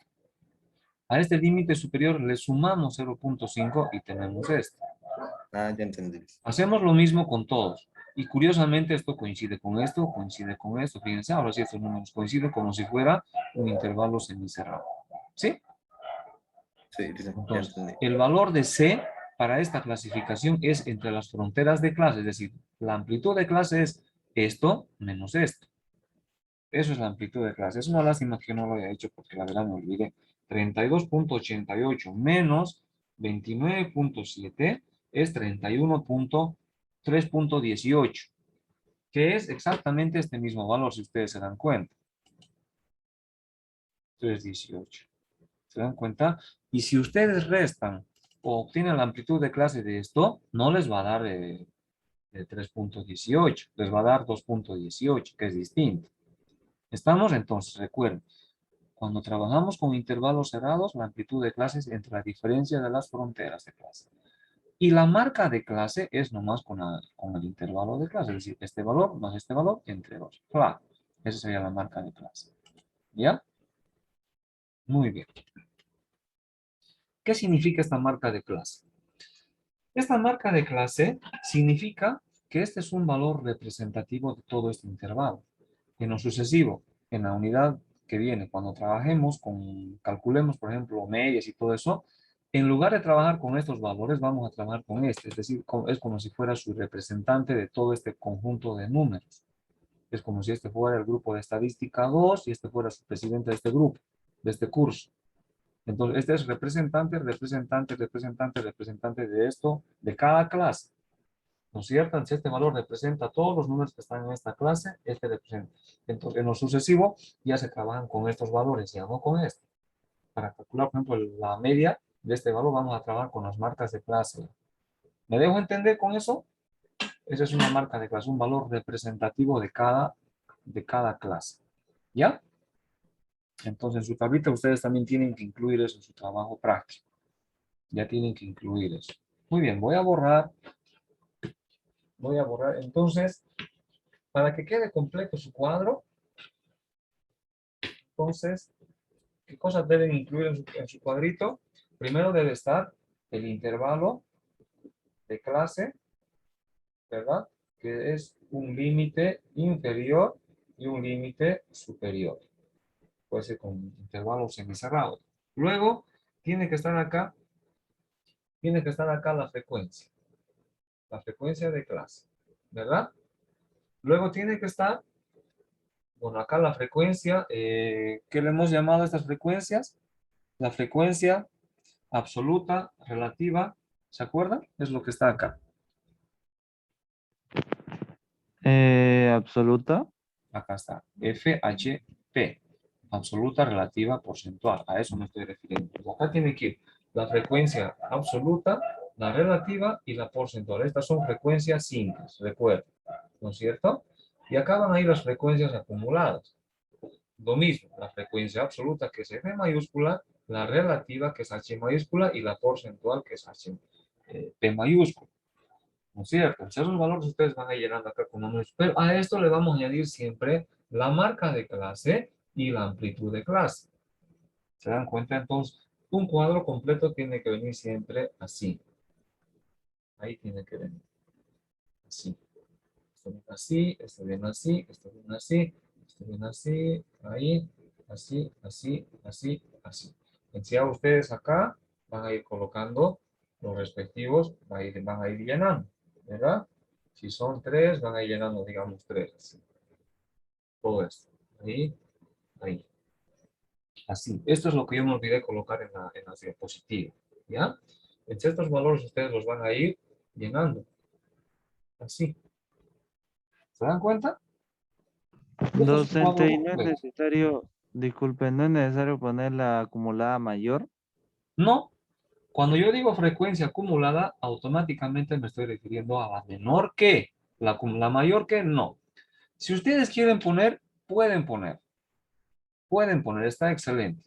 A este límite superior le sumamos 0.5 y tenemos esto. Ah, ya entendí. Hacemos lo mismo con todos. Y curiosamente esto coincide con esto, coincide con esto. Fíjense, ahora sí estos números coinciden como si fuera un intervalo semicerrado. ¿Sí? Sí, dice, ya Entonces, entendí. el valor de C para esta clasificación es entre las fronteras de clase, es decir, la amplitud de clase es esto menos esto. Eso es la amplitud de clase. Es una lástima que no lo haya hecho porque la verdad me olvidé. 32.88 menos 29.7 es 31.3.18, que es exactamente este mismo valor, si ustedes se dan cuenta. 3.18. ¿Se dan cuenta? Y si ustedes restan o obtienen la amplitud de clase de esto, no les va a dar de 3.18, les va a dar 2.18, que es distinto. ¿Estamos? Entonces, recuerden, cuando trabajamos con intervalos cerrados, la amplitud de clase es entre la diferencia de las fronteras de clase. Y la marca de clase es nomás con el intervalo de clase, es decir, este valor más este valor entre 2. Claro, esa sería la marca de clase. ¿Ya? Muy bien. ¿Qué significa esta marca de clase? Esta marca de clase significa que este es un valor representativo de todo este intervalo. En lo sucesivo, en la unidad que viene, cuando trabajemos calculemos, por ejemplo, medias y todo eso, en lugar de trabajar con estos valores, vamos a trabajar con este. Es decir, es como si fuera su representante de todo este conjunto de números. Es como si este fuera el grupo de estadística 2 y este fuera su presidente de este grupo, de este curso. Entonces, este es representante, representante, representante, representante de esto, de cada clase. ¿No es cierto? Entonces, este valor representa todos los números que están en esta clase, este representa. Entonces, en lo sucesivo, ya se trabajan con estos valores, ya no con este. Para calcular, por ejemplo, la media de este valor, vamos a trabajar con las marcas de clase. ¿Me dejo entender con eso? Esa es una marca de clase, un valor representativo de cada clase. ¿Ya? Entonces, en su tablita ustedes también tienen que incluir eso en su trabajo práctico. Ya tienen que incluir eso. Muy bien, voy a borrar. Entonces, para que quede completo su cuadro, entonces, ¿qué cosas deben incluir en su cuadrito? Primero debe estar el intervalo de clase, ¿verdad? Que es un límite inferior y un límite superior. Puede ser con intervalos semicerrados. Luego, tiene que estar acá la frecuencia de clase, ¿verdad? Luego tiene que estar, bueno, acá la frecuencia, ¿qué le hemos llamado a estas frecuencias? La frecuencia absoluta, relativa, ¿se acuerdan? Es lo que está acá. Absoluta. Acá está, FHP, absoluta, relativa, porcentual. A eso me estoy refiriendo. Pues acá tiene que ir la frecuencia absoluta, la relativa y la porcentual. Estas son frecuencias simples, recuerden, ¿no es cierto? Y acá van a ir las frecuencias acumuladas. Lo mismo, la frecuencia absoluta, que es F mayúscula, la relativa, que es H mayúscula, y la porcentual, que es P mayúscula. ¿No es cierto? Esos valores ustedes van a ir llenando acá con números. Pero a esto le vamos a añadir siempre la marca de clase y la amplitud de clase. ¿Se dan cuenta? Entonces, un cuadro completo tiene que venir siempre así. Ahí tiene que venir. Así. Esto viene así, esto viene así, esto viene así, esto viene así, ahí, así, así, así, así. Entonces, ustedes acá van a ir colocando los respectivos, van a ir llenando, ¿verdad? Si son 3, van a ir llenando, digamos, 3. Así. Todo esto. Ahí, ahí. Así. Esto es lo que yo me olvidé colocar en la diapositiva. ¿Ya? Entonces, estos valores ustedes los van a ir llenando. Así. ¿Se dan cuenta? Este es un Docente, cuadro y no es completo. necesario, disculpe, no es necesario poner la acumulada mayor. No. Cuando yo digo frecuencia acumulada, automáticamente me estoy refiriendo a la menor que. La mayor que no. Si ustedes quieren poner, pueden poner. Pueden poner, está excelente.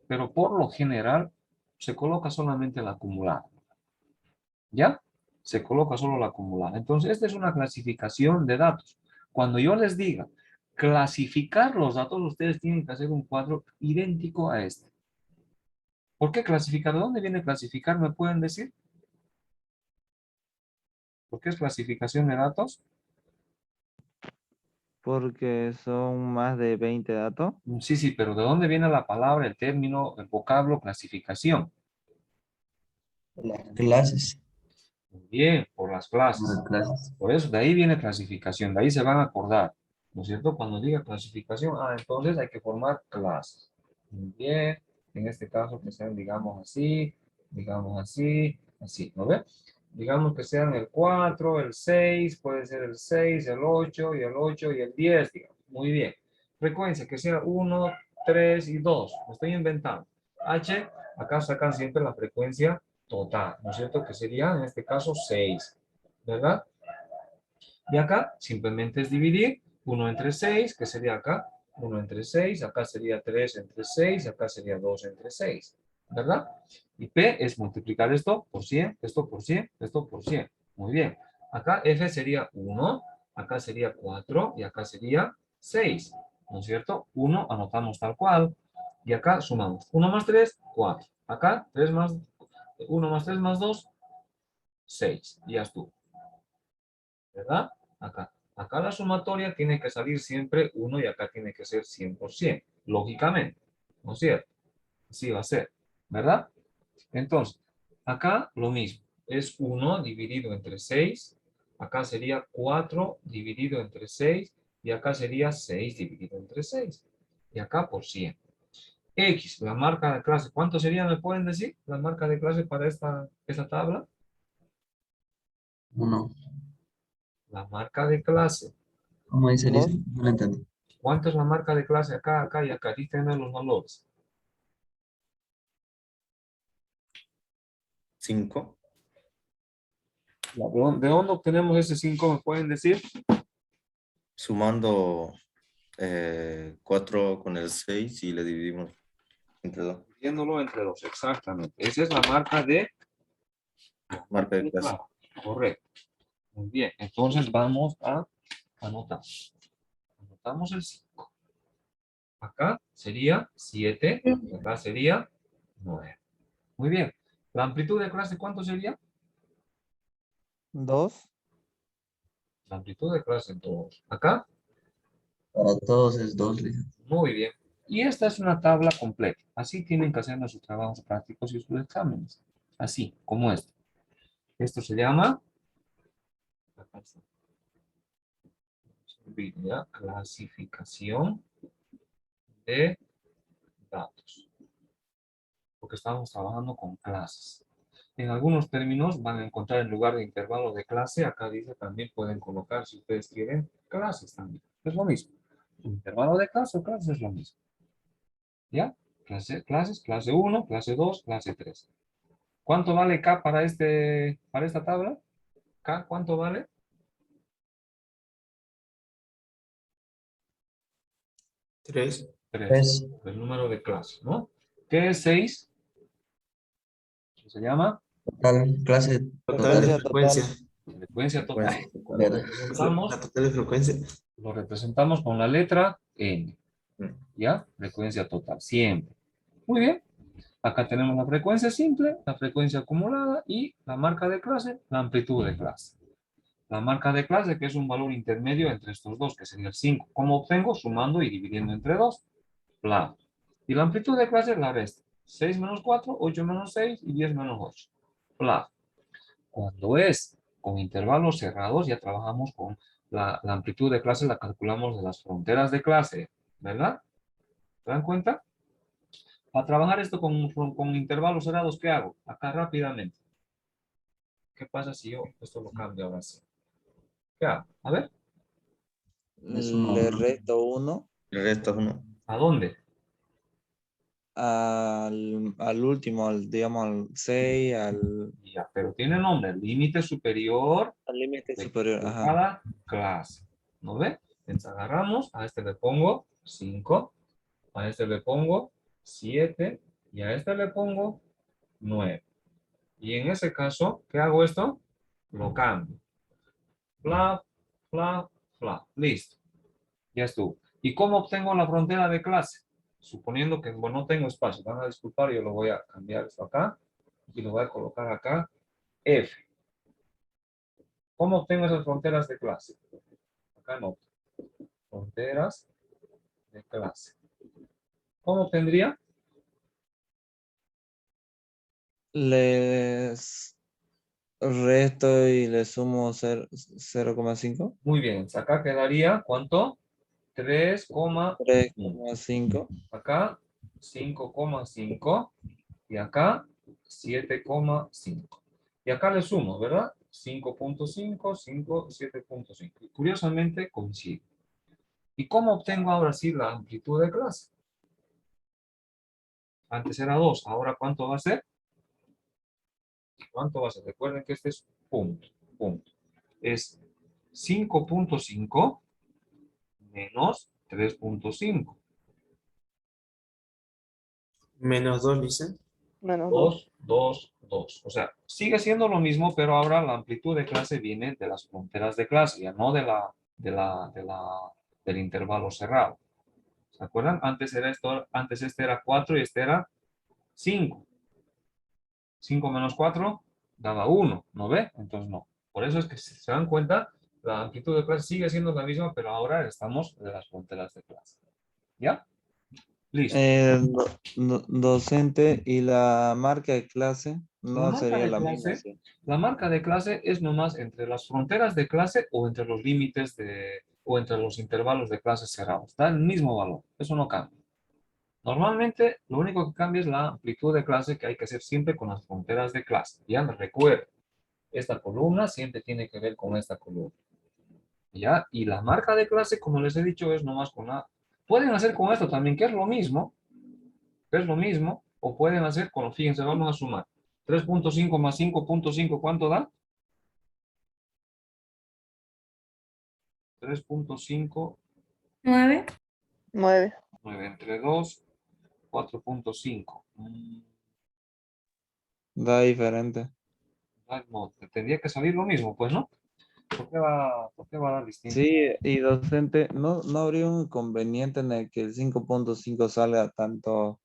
Pero por lo general, se coloca solamente la acumulada. ¿Ya? Se coloca solo la acumulada. Entonces, esta es una clasificación de datos. Cuando yo les diga clasificar los datos, ustedes tienen que hacer un cuadro idéntico a este. ¿Por qué clasificar? ¿De dónde viene clasificar? ¿Me pueden decir? ¿Por qué es clasificación de datos? Porque son más de 20 datos. Sí, sí, pero ¿de dónde viene la palabra, el término, el vocablo, clasificación? Las clases. Muy bien, por las clases. Las clases. Por eso, de ahí viene clasificación, de ahí se van a acordar. ¿No es cierto? Cuando diga clasificación, entonces hay que formar clases. Muy bien, en este caso que sean, digamos así, así, ¿no ve? Digamos que sean el 4, el 6, puede ser el 6, el 8 y el 8 y el 10, digamos. Muy bien. Frecuencia que sea 1, 3 y 2. Me estoy inventando. H, acá sacan siempre la frecuencia total, ¿no es cierto? Que sería en este caso 6, ¿verdad? Y acá simplemente es dividir 1 entre 6, que sería acá 1 entre 6, acá sería 3 entre 6, acá sería 2 entre 6, ¿verdad? Y P es multiplicar esto por 100, esto por 100, esto por 100. Muy bien. Acá F sería 1, acá sería 4 y acá sería 6, ¿no es cierto? 1 anotamos tal cual y acá sumamos 1 más 3, 4. Acá 3 más 1 más 3 más 2, 6. Y ya estuvo. ¿Verdad? Acá. Acá la sumatoria tiene que salir siempre 1 y acá tiene que ser 100%. Lógicamente. ¿No es cierto? Así va a ser. ¿Verdad? Entonces, acá lo mismo. Es 1 dividido entre 6. Acá sería 4 dividido entre 6. Y acá sería 6 dividido entre 6. Y acá por 100. X, la marca de clase. ¿Cuánto sería, me pueden decir? La marca de clase para esta tabla. 1. La marca de clase. ¿Cómo dice, Dos. Lisa? No lo entendí. ¿Cuánto es la marca de clase acá, acá y acá? Díganme los valores. 5. ¿De dónde obtenemos ese 5? ¿Me pueden decir? Sumando 4 con el 6 y le dividimos entre 2. Dividiéndolo entre 2, exactamente. Esa es la marca de Marca de clase. correcto. Muy bien, entonces vamos a anotar. Anotamos el 5. Acá sería 7, acá sería 9. Muy bien. ¿La amplitud de clase cuánto sería? 2. La amplitud de clase 2. Acá, Para todos es 2, Lisa. muy bien. Y esta es una tabla completa. Así tienen que hacer sus trabajos prácticos y sus exámenes. Así, como esto. Esto se llama clasificación de datos. Porque estamos trabajando con clases. En algunos términos van a encontrar en lugar de intervalo de clase, acá dice también pueden colocar, si ustedes quieren, clases también. Es lo mismo. Intervalo de clase o clases es lo mismo. ¿Ya? Clases, clase 1, clase 2, clase 3. ¿Cuánto vale K para esta tabla? K, ¿cuánto vale? 3. 3. Tres. El número de clase, ¿no? ¿Qué es 6? ¿Qué se llama? Total, clase Total de total. frecuencia. Frecuencia total. Frecuencia total. Lo Verdad. representamos, La total de frecuencia. lo representamos con la letra N. Mm. ¿Ya? Frecuencia total, siempre. Muy bien. Acá tenemos la frecuencia simple, la frecuencia acumulada y la marca de clase, la amplitud de clase. La marca de clase, que es un valor intermedio entre estos dos, que sería el 5. ¿Cómo obtengo? Sumando y dividiendo entre 2. Bla. Y la amplitud de clase la resta. 6 menos 4, 8 menos 6 y 10 menos 8. Bla. Cuando es con intervalos cerrados, ya trabajamos con la amplitud de clase, la calculamos de las fronteras de clase, ¿verdad? ¿Se dan cuenta? Para trabajar esto con intervalos cerrados, ¿qué hago? Acá rápidamente. ¿Qué pasa si yo esto lo cambio ahora sí? ¿Qué hago? A ver, Es uno, Le ¿no? resto 1 El resto es 1. ¿a dónde? al último, digamos, al 6, Ya, pero tiene nombre, límite superior al límite de superior. Ajá. cada clase. ¿No ve? Entonces agarramos, a este le pongo 5, a este le pongo 7 y a este le pongo 9. Y en ese caso, ¿qué hago esto? Lo cambio. Fla, fla, fla. Listo. Ya estuvo. ¿Y cómo obtengo la frontera de clase? Suponiendo que bueno, no tengo espacio. Van a disculpar, yo lo voy a cambiar esto acá y lo voy a colocar acá. F. ¿Cómo obtengo esas fronteras de clase? Acá no. Fronteras de clase. ¿Cómo obtendría? Les resto y le sumo 0,5. Muy bien. Acá quedaría, ¿cuánto? 3,1. 3,5. Acá 5,5 y acá 7,5. Y acá le sumo, ¿verdad? 5,5, 5, 7,5. Y curiosamente coincide. ¿Y cómo obtengo ahora sí la amplitud de clase? Antes era 2, ahora ¿cuánto va a ser? ¿Cuánto va a ser? Recuerden que este es punto, punto. Es 5,5 menos 3,5. Menos 2, dice. Menos 2. 2, 2, 2. O sea, sigue siendo lo mismo, pero ahora la amplitud de clase viene de las fronteras de clase, ya no del intervalo cerrado. ¿Se acuerdan? Antes era esto, antes este era 4 y este era 5. 5 menos 4 daba 1, ¿no ve? Entonces no. Por eso es que si se dan cuenta, la amplitud de clase sigue siendo la misma, pero ahora estamos de las fronteras de clase. ¿Ya? Listo. Docente y la marca de clase La no marca sería de la misma, clase, ¿sí? la marca de clase es nomás entre las fronteras de clase o entre los límites o entre los intervalos de clase cerrados. Está el mismo valor. Eso no cambia. Normalmente, lo único que cambia es la amplitud de clase que hay que hacer siempre con las fronteras de clase. Ya me recuerdo, esta columna siempre tiene que ver con esta columna. ¿Ya? Y la marca de clase, como les he dicho, es nomás con la... Pueden hacer con esto también, que es lo mismo, o pueden hacer con, fíjense, vamos a sumar. 3,5 más 5,5, ¿cuánto da? 3,5, 9. 9. 9 entre 2, 4,5. Da diferente. No, tendría que salir lo mismo, pues, ¿no? ¿Por qué va a dar distinto? Sí, y docente, ¿no habría un inconveniente en el que el 5,5 salga tanto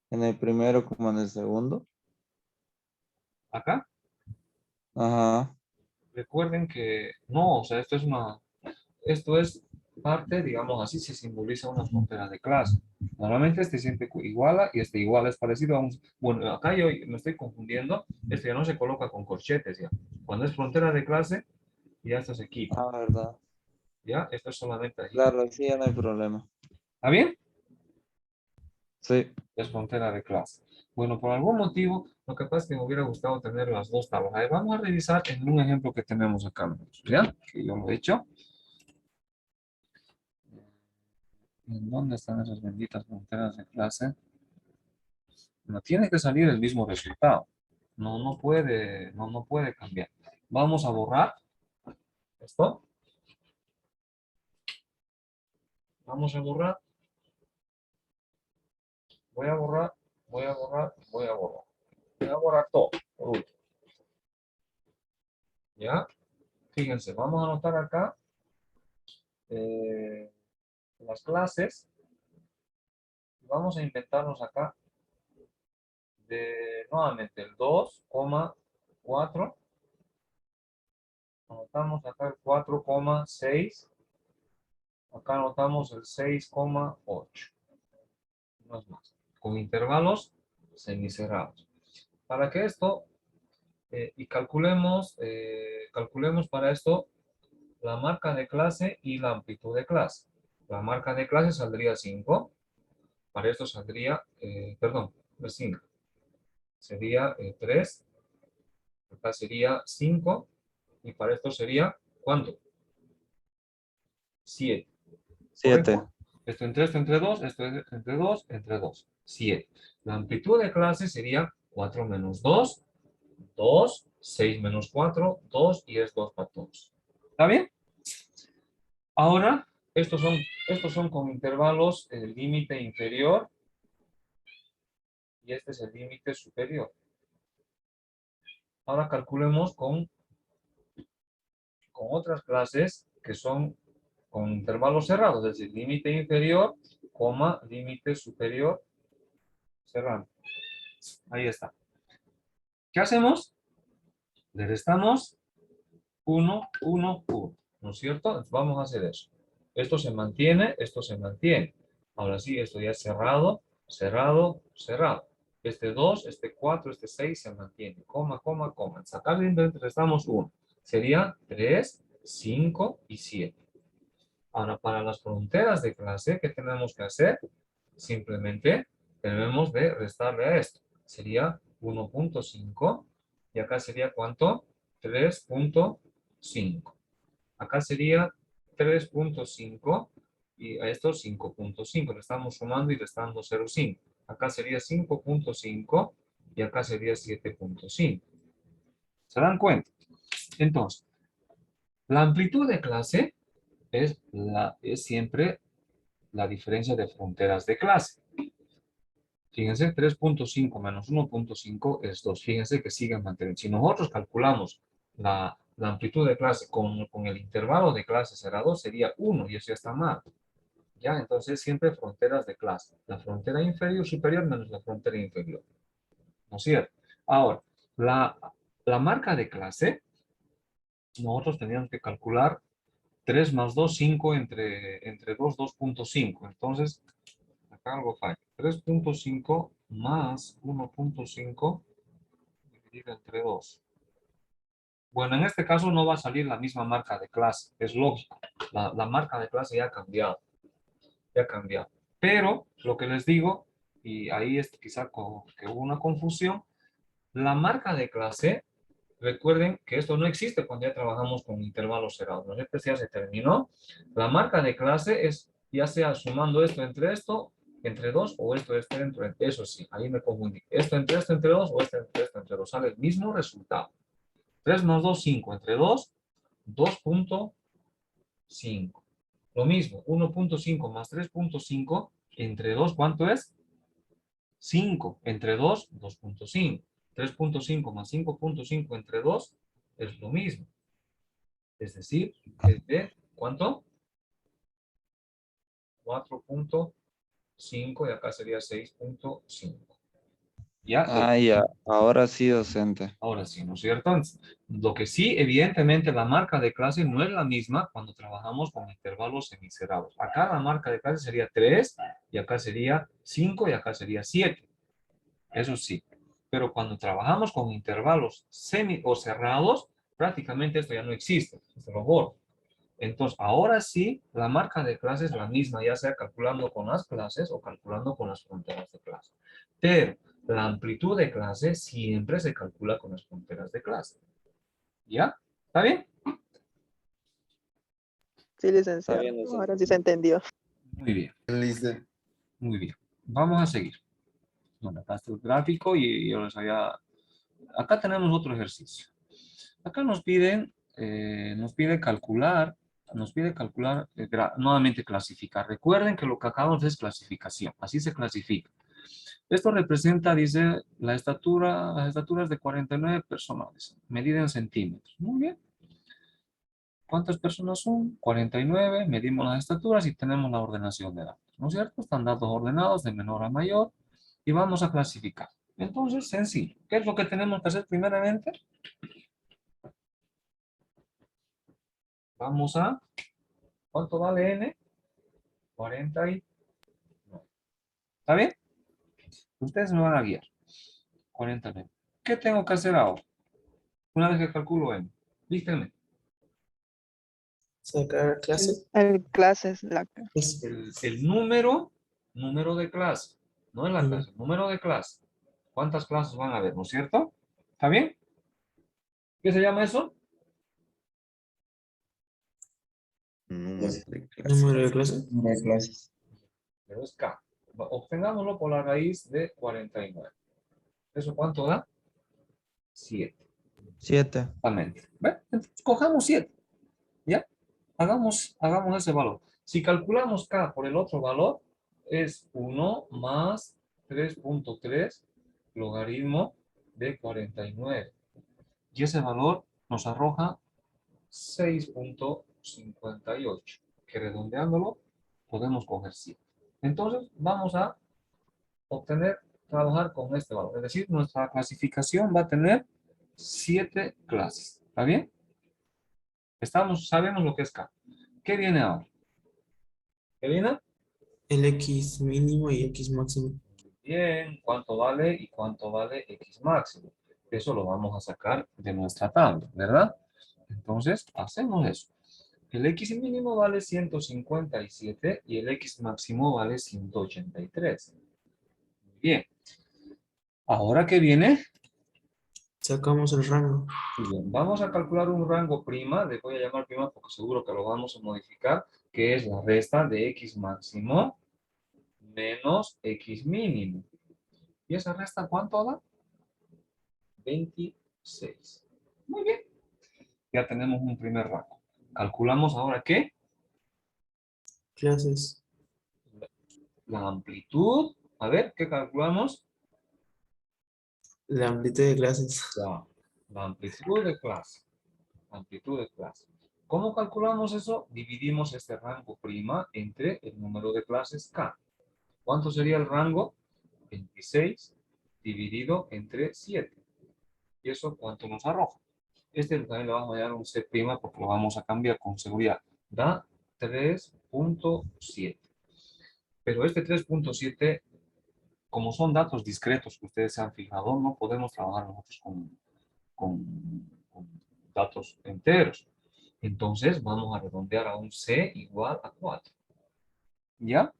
en el primero como en el segundo? Acá, Ajá. recuerden que no, o sea, esto es parte, digamos así, se simboliza una frontera de clase. Normalmente este siempre iguala y este igual es parecido a un... Bueno, acá yo me estoy confundiendo, este ya no se coloca con corchetes ya. Cuando es frontera de clase, ya esto se quita, Ah, verdad. ¿ya? Esto es solamente ahí. Claro, sí, ya no hay problema. ¿Está bien? Sí. Es frontera de clase. Bueno, por algún motivo, lo que pasa es que me hubiera gustado tener las dos tablas. A ver, vamos a revisar en un ejemplo que tenemos acá, ¿ya? Que yo lo he hecho. ¿En dónde están esas benditas fronteras de clase? No tiene que salir el mismo resultado. No puede cambiar. Vamos a borrar esto. Vamos a borrar. Voy a borrar, voy a borrar, voy a borrar. Voy a borrar todo, por último. ¿Ya? Fíjense, vamos a anotar acá las clases. Vamos a inventarnos acá nuevamente el 2,4. Anotamos acá el 4,6. Acá anotamos el 6,8. No es más. Con intervalos semicerrados. Para que esto, y calculemos para esto la marca de clase y la amplitud de clase. La marca de clase saldría 5. Para esto saldría, perdón, no es 5. Sería 3. Acá sería 5. Y para esto sería, ¿cuánto? 7. 7. ¿Correcto? Esto entre 2, esto entre 2, entre 2. 7. La amplitud de clase sería 4 menos 2, 2, 6 menos 4, 2 y es 2 para todos. ¿Está bien? Ahora, estos son con intervalos el límite inferior y este es el límite superior. Ahora calculemos con otras clases que son con intervalos cerrados, es decir, límite inferior, coma, límite superior, cerrando. Ahí está. ¿Qué hacemos? Le restamos 1, 1, 1. ¿No es cierto? Entonces vamos a hacer eso. Esto se mantiene, esto se mantiene. Ahora sí, esto ya es cerrado, cerrado, cerrado. Este 2, este 4, este 6 se mantiene. Coma, coma, coma. Sacar le restamos 1. Sería 3, 5 y 7. Ahora, para las fronteras de clase, ¿qué tenemos que hacer? Simplemente debemos de restarle a esto. Sería 1.5 y acá sería ¿cuánto? 3.5. Acá sería 3.5 y a esto 5.5. Le estamos sumando y restando 0.5. Acá sería 5.5 y acá sería 7.5. ¿Se dan cuenta? Entonces, la amplitud de clase es siempre la diferencia de fronteras de clase. Fíjense, 3.5 menos 1.5 es 2. Fíjense que siguen manteniendo. Si nosotros calculamos la amplitud de clase con el intervalo de clase será 2, sería 1 y eso ya está mal. ¿Ya? Entonces siempre fronteras de clase. La frontera inferior superior menos la frontera inferior. ¿No es cierto? Ahora, la marca de clase, nosotros teníamos que calcular 3 más 2, 5 entre 2, 2.5. Entonces, acá algo falla. 3.5 más 1.5 dividido entre 2. Bueno, en este caso no va a salir la misma marca de clase. Es lógico. La marca de clase ya ha cambiado. Ya ha cambiado. Pero lo que les digo, y ahí es quizá que hubo una confusión, la marca de clase, recuerden que esto no existe cuando ya trabajamos con intervalos cerrados. ¿No? Este ya se terminó. La marca de clase es ya sea sumando esto entre 2 o esto entre. Eso sí, ahí me confundí. Esto entre 2 o esto entre 2. Sale el mismo resultado. 3 más 2, 5. Entre 2, 2.5. Lo mismo, 1.5 más 3.5 entre 2, ¿cuánto es? 5. Entre 2, 2.5. 3.5 más 5.5 entre 2 es lo mismo. Es decir, es de ¿cuánto? 4.5 y acá sería 6.5. ¿Ya? Ah, ya. Ahora sí, docente. Ahora sí, ¿no es cierto? Entonces, lo que sí, evidentemente, la marca de clase no es la misma cuando trabajamos con intervalos semicerrados. Acá la marca de clase sería 3 y acá sería 5 y acá sería 7. Eso sí. Pero cuando trabajamos con intervalos semi o cerrados, prácticamente esto ya no existe. Se lo borro. Entonces, ahora sí, la marca de clase es la misma, ya sea calculando con las clases o calculando con las fronteras de clase. Pero la amplitud de clase siempre se calcula con las fronteras de clase. ¿Ya? ¿Está bien? Sí, licenciado. bien, docente. Ahora sí se entendió. Muy bien, Listo. muy bien. Vamos a seguir. Bueno, acá está el gráfico y yo les había... Acá tenemos otro ejercicio. Acá nos pide calcular, nuevamente clasificar. Recuerden que lo que acabamos es clasificación, así se clasifica. Esto representa, dice, las estaturas de 49 personas, medida en centímetros. Muy bien. ¿Cuántas personas son? 49, medimos las estaturas y tenemos la ordenación de datos. ¿No es cierto? Están datos ordenados de menor a mayor y vamos a clasificar. Entonces, sencillo. ¿Qué es lo que tenemos que hacer primeramente? Vamos a... ¿Cuánto vale n? 49. ¿Está bien? Ustedes me van a guiar. 49. ¿Qué tengo que hacer ahora? Una vez que calculo n. Díganme. Sacar clase. El clase es la... Es El número número de clase. No en la clase, número de clase. ¿Cuántas clases van a haber? ¿No es cierto? ¿Está bien? ¿Qué se llama eso? Número de clase. Número de clase. Número de clases. Pero es K. Obtengámoslo por la raíz de 49. ¿Eso cuánto da? 7. 7. Exactamente. ¿Ve? Entonces, cojamos 7. ¿Ya? Hagamos ese valor. Si calculamos K por el otro valor, es 1 más 3.3 logaritmo de 49. Y ese valor nos arroja 6.58. Que redondeándolo, podemos coger 7. Entonces, vamos a trabajar con este valor. Es decir, nuestra clasificación va a tener 7 clases. ¿Está bien? Sabemos lo que es K. ¿Qué viene ahora? ¿Qué viene? El X mínimo y X máximo. Bien, ¿cuánto vale y cuánto vale X máximo? Eso lo vamos a sacar de nuestra tabla, ¿verdad? Entonces, hacemos eso. El X mínimo vale 157 y el X máximo vale 183. Bien. Ahora, ¿qué viene? Sacamos el rango. Muy bien, vamos a calcular un rango prima, le voy a llamar prima porque seguro que lo vamos a modificar, que es la resta de X máximo menos X mínimo. ¿Y esa resta cuánto da? 26. Muy bien. Ya tenemos un primer rango. Calculamos ahora ¿qué? Clases. La amplitud. A ver, ¿qué calculamos? La amplitud de clases. La amplitud de clase. Amplitud de clase. ¿Cómo calculamos eso? Dividimos este rango prima entre el número de clases K. ¿Cuánto sería el rango? 26 dividido entre 7. ¿Y eso cuánto nos arroja? Este también le vamos a dar un C' porque lo vamos a cambiar con seguridad. Da 3.7. Pero este 3.7, como son datos discretos que ustedes se han fijado, no podemos trabajar nosotros con datos enteros. Entonces vamos a redondear a un C igual a 4. ¿Ya?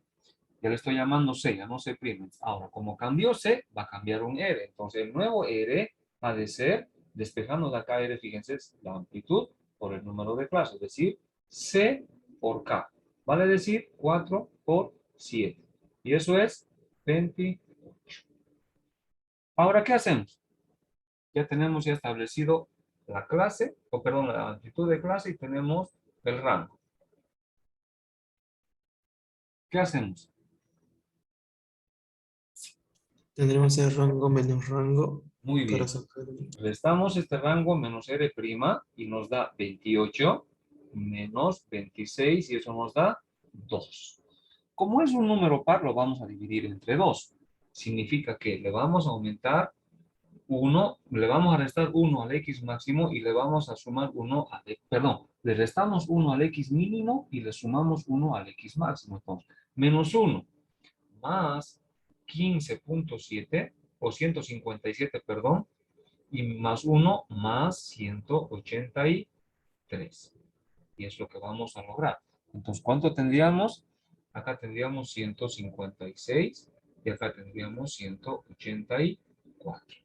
Ya le estoy llamando C, ya no C'. Ahora, como cambió C, va a cambiar un R. Entonces, el nuevo R ha de ser, despejando de acá R, fíjense, es la amplitud por el número de clase, es decir, C por K. Vale decir 4 por 7. Y eso es 28. Ahora, ¿qué hacemos? Ya tenemos ya establecido la clase, o perdón, la amplitud de clase y tenemos el rango. ¿Qué hacemos? Tendremos el rango menos rango Muy bien. para sacar. Restamos este rango menos R' y nos da 28 menos 26 y eso nos da 2. Como es un número par, lo vamos a dividir entre 2. Significa que le vamos a aumentar 1, le vamos a restar 1 al X máximo y le vamos a sumar 1 al X, perdón, le restamos 1 al X mínimo y le sumamos 1 al X máximo. Entonces, menos 1 más 15.7 o 157, perdón, y más 1 más 183. Y es lo que vamos a lograr. Entonces, ¿cuánto tendríamos? Acá tendríamos 156 y acá tendríamos 184.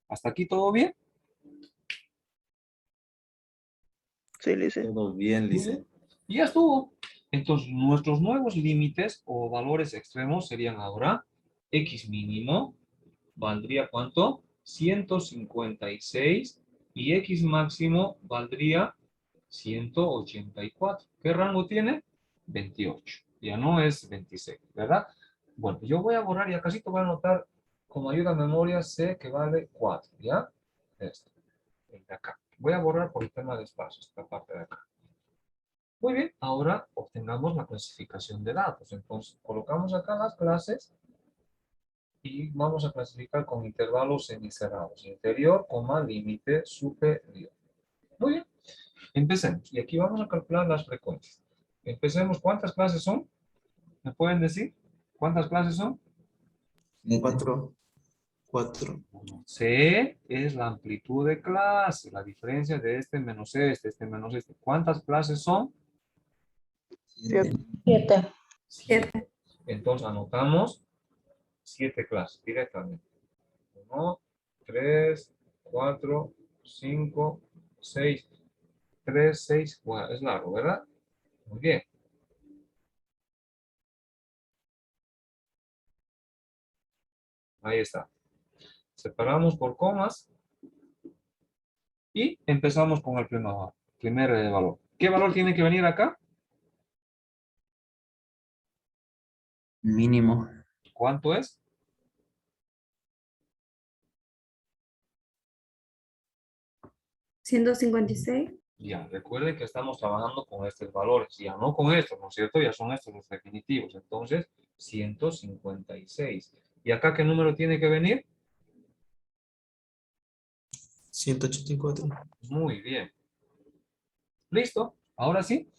¿Hasta aquí todo bien? Sí, Lice. Todo bien, Muy Lice. bien. Y ya estuvo. Entonces, nuestros nuevos límites o valores extremos serían ahora X mínimo, valdría ¿cuánto? 156 y X máximo valdría 184. ¿Qué rango tiene? 28. Ya no es 26, ¿verdad? Bueno, yo voy a borrar y acá sí te voy a anotar como ayuda a memoria C que vale 4, ¿ya? Esto, el de acá. Voy a borrar por el tema de espacio, esta parte de acá. Muy bien, ahora obtengamos la clasificación de datos. Entonces, colocamos acá las clases y vamos a clasificar con intervalos semicerrados. Interior, coma, límite superior. Muy bien, empecemos. Y aquí vamos a calcular las frecuencias. Empecemos, ¿cuántas clases son? ¿Me pueden decir? ¿Cuántas clases son? 4. 4. C es la amplitud de clase, la diferencia de este menos este menos este. ¿Cuántas clases son? 7. 7. Entonces anotamos 7 clases directamente. 1, 3, 4, 5, 6. 3, 6, 4. Es largo, ¿verdad? Muy bien. Ahí está. Separamos por comas y empezamos con el primer valor. ¿Qué valor tiene que venir acá? Mínimo. ¿Cuánto es? ¿156? Ya, recuerden que estamos trabajando con estos valores, ya no con estos, ¿no es cierto? Ya son estos los definitivos. Entonces, 156. ¿Y acá qué número tiene que venir? 184. Muy bien. ¿Listo? Ahora sí.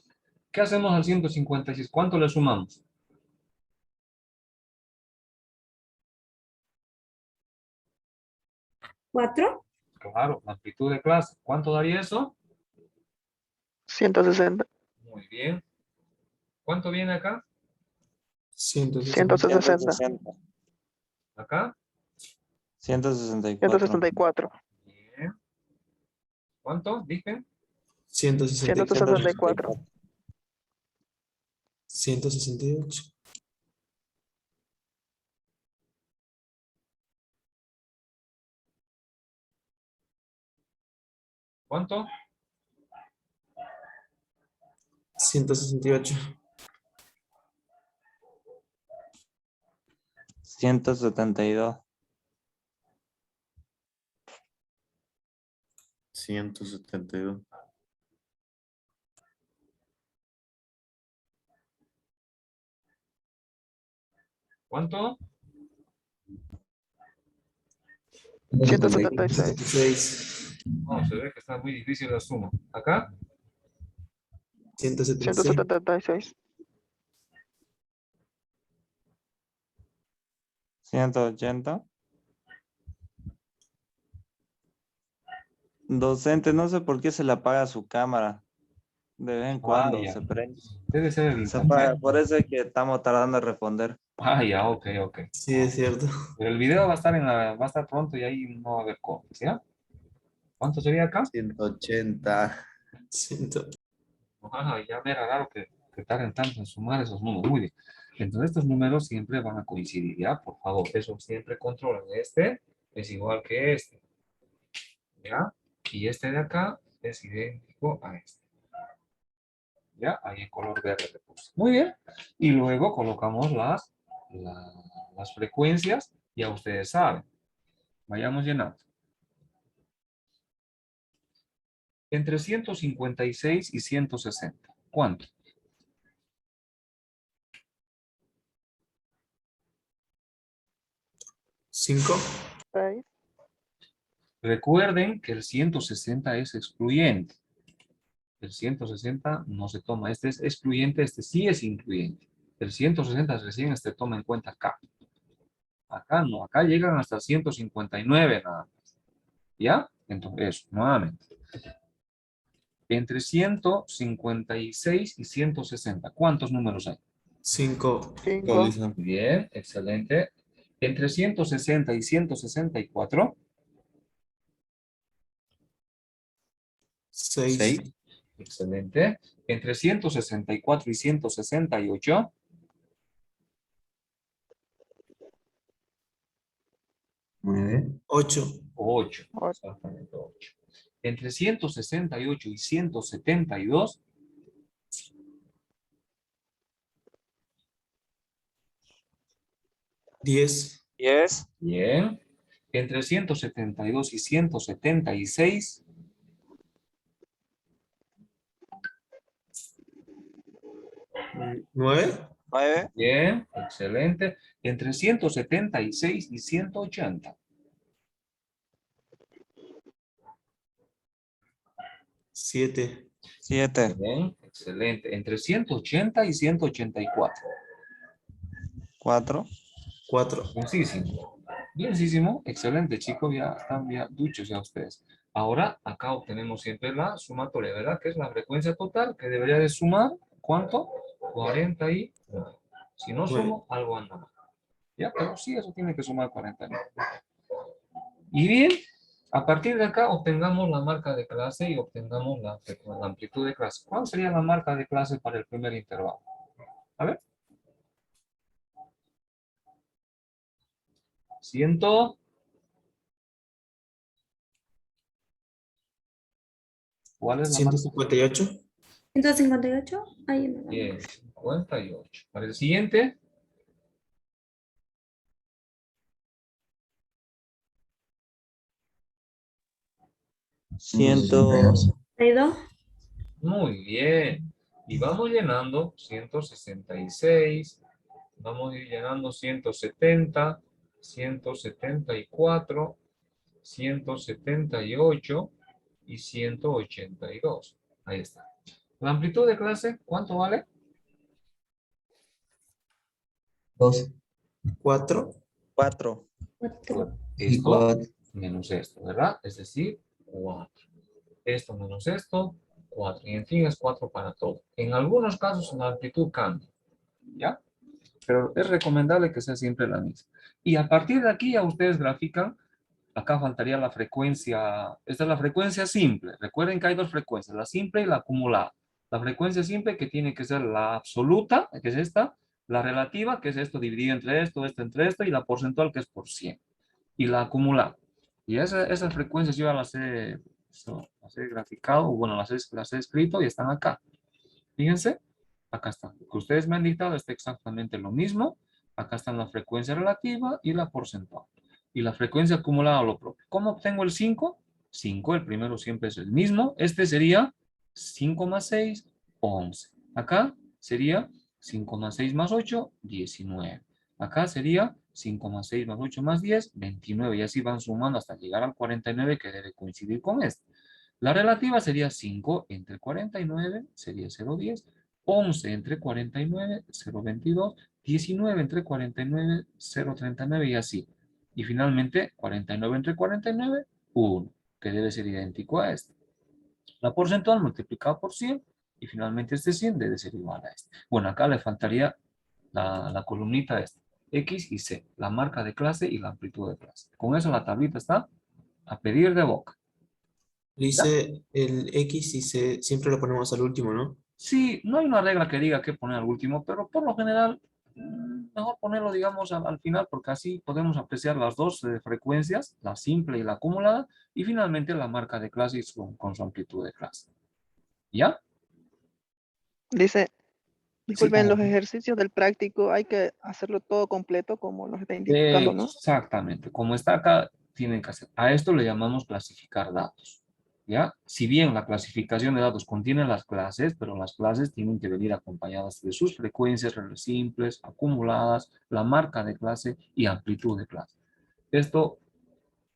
¿Qué hacemos al 156? ¿Cuánto le sumamos? ¿4? Claro, la amplitud de clase. ¿Cuánto daría eso? 160. Muy bien. ¿Cuánto viene acá? 160. 160. 160. Acá. 164. 164. Bien. ¿Cuánto? Dije. 164. 164. 168. ¿Cuánto? 168. 172. 172. ¿Cuánto? 176. 176. No, se ve que está muy difícil la suma. Acá. 176. 176. 180. Docente, no sé por qué se le apaga su cámara. De vez en cuando Vaya. se prende. Debe ser el Se apaga, internet. por eso es que estamos tardando en responder. Vaya, ok, ok. Sí, es cierto. Pero el video va a estar va a estar pronto y ahí no va a haber cortes, ¿ya? ¿Cuánto sería acá? 180. 100. Ajá, ya me era raro que tarden tanto en sumar esos números. Muy bien. Entonces estos números siempre van a coincidir, ¿ya? Por favor, eso siempre controlen. Este es igual que este, ¿ya? Y este de acá es idéntico a este. ¿Ya? Ahí en color verde le puse. Muy bien. Y luego colocamos las frecuencias, ya ustedes saben. Vayamos llenando. Entre 156 y 160. ¿Cuánto? 5. 6. Recuerden que el 160 es excluyente. El 160 no se toma. Este es excluyente, este sí es incluyente. El 160 recién se toma en cuenta acá. Acá no, acá llegan hasta 159 nada más. ¿Ya? Entonces, nuevamente. Entre 156 y 160, ¿cuántos números hay? 5. 5. Bien, excelente. Entre 160 y 164, 6. 6. excelente. Entre 164 y 168, 9. 8. 8. Exactamente 8. Entre 168 y 172, 10. 10. bien. Entre 172 y 176, 9. 9. bien, excelente. Entre 176 y 180, 7. 7. bien, excelente. Entre 180 y 184, 4. 4. bienísimo. Bienísimo, excelente, chicos, ya están ya duchos ya ustedes. Ahora, acá obtenemos siempre la sumatoria, ¿verdad? Que es la frecuencia total que debería de sumar, ¿cuánto? 49. Si no Nueve. sumo, algo anda mal. Ya, pero sí, eso tiene que sumar 49. Y bien, a partir de acá obtengamos la marca de clase y obtengamos la amplitud de clase. ¿Cuál sería la marca de clase para el primer intervalo? A ver. 100. ¿Cuál es la marca? 158. 158. Ahí me la Bien, 58. Para el siguiente, Ciento, 62. muy bien. Y vamos llenando 166, vamos a ir llenando 170, 174, 178 y 182. Ahí está. La amplitud de clase, ¿cuánto vale? 2 4. 4. 4. y Esto 4. menos esto, ¿verdad? Es decir, 4. Esto menos esto, 4. Y en fin es 4 para todo. En algunos casos la amplitud cambia, ¿ya? Pero es recomendable que sea siempre la misma. Y a partir de aquí ya ustedes grafican, acá faltaría la frecuencia, esta es la frecuencia simple. Recuerden que hay dos frecuencias, la simple y la acumulada. La frecuencia simple que tiene que ser la absoluta, que es esta, la relativa, que es esto dividido entre esto entre esto, y la porcentual, que es por 100. Y la acumulada. Y esas frecuencias yo ya las he graficado, bueno, las he escrito y están acá. Fíjense, acá está. Lo que ustedes me han dictado está exactamente lo mismo. Acá están la frecuencia relativa y la porcentual. Y la frecuencia acumulada lo propio. ¿Cómo obtengo el 5? 5, el primero siempre es el mismo. Este sería 5 más 6, 11. Acá sería 5 más 6 más 8, 19. Acá sería 5 más 6 más 8 más 10, 29. Y así van sumando hasta llegar al 49, que debe coincidir con este. La relativa sería 5 entre 49, sería 0,10. 11 entre 49, 0,22. 19 entre 49, 0,39 y así. Y finalmente, 49 entre 49, 1, que debe ser idéntico a este. La porcentual multiplicada por 100 y finalmente este 100 debe ser igual a este. Bueno, acá le faltaría la columnita esta, X y C, la marca de clase y la amplitud de clase. Con eso la tablita está a pedir de boca. Dice el X y siempre lo ponemos al último, ¿no? Sí, no hay una regla que diga qué poner al último, pero por lo general mejor ponerlo, digamos, al final, porque así podemos apreciar las dos frecuencias, la simple y la acumulada, y finalmente la marca de clase con su amplitud de clase. ¿Ya? Dice, Sí, disculpen, los ejercicios del práctico hay que hacerlo todo completo como nos está indicando, ¿no? exactamente. Como está acá, tienen que hacer. A esto le llamamos clasificar datos. ¿Ya? Si bien la clasificación de datos contiene las clases, pero las clases tienen que venir acompañadas de sus frecuencias simples, acumuladas, la marca de clase y amplitud de clase. Esto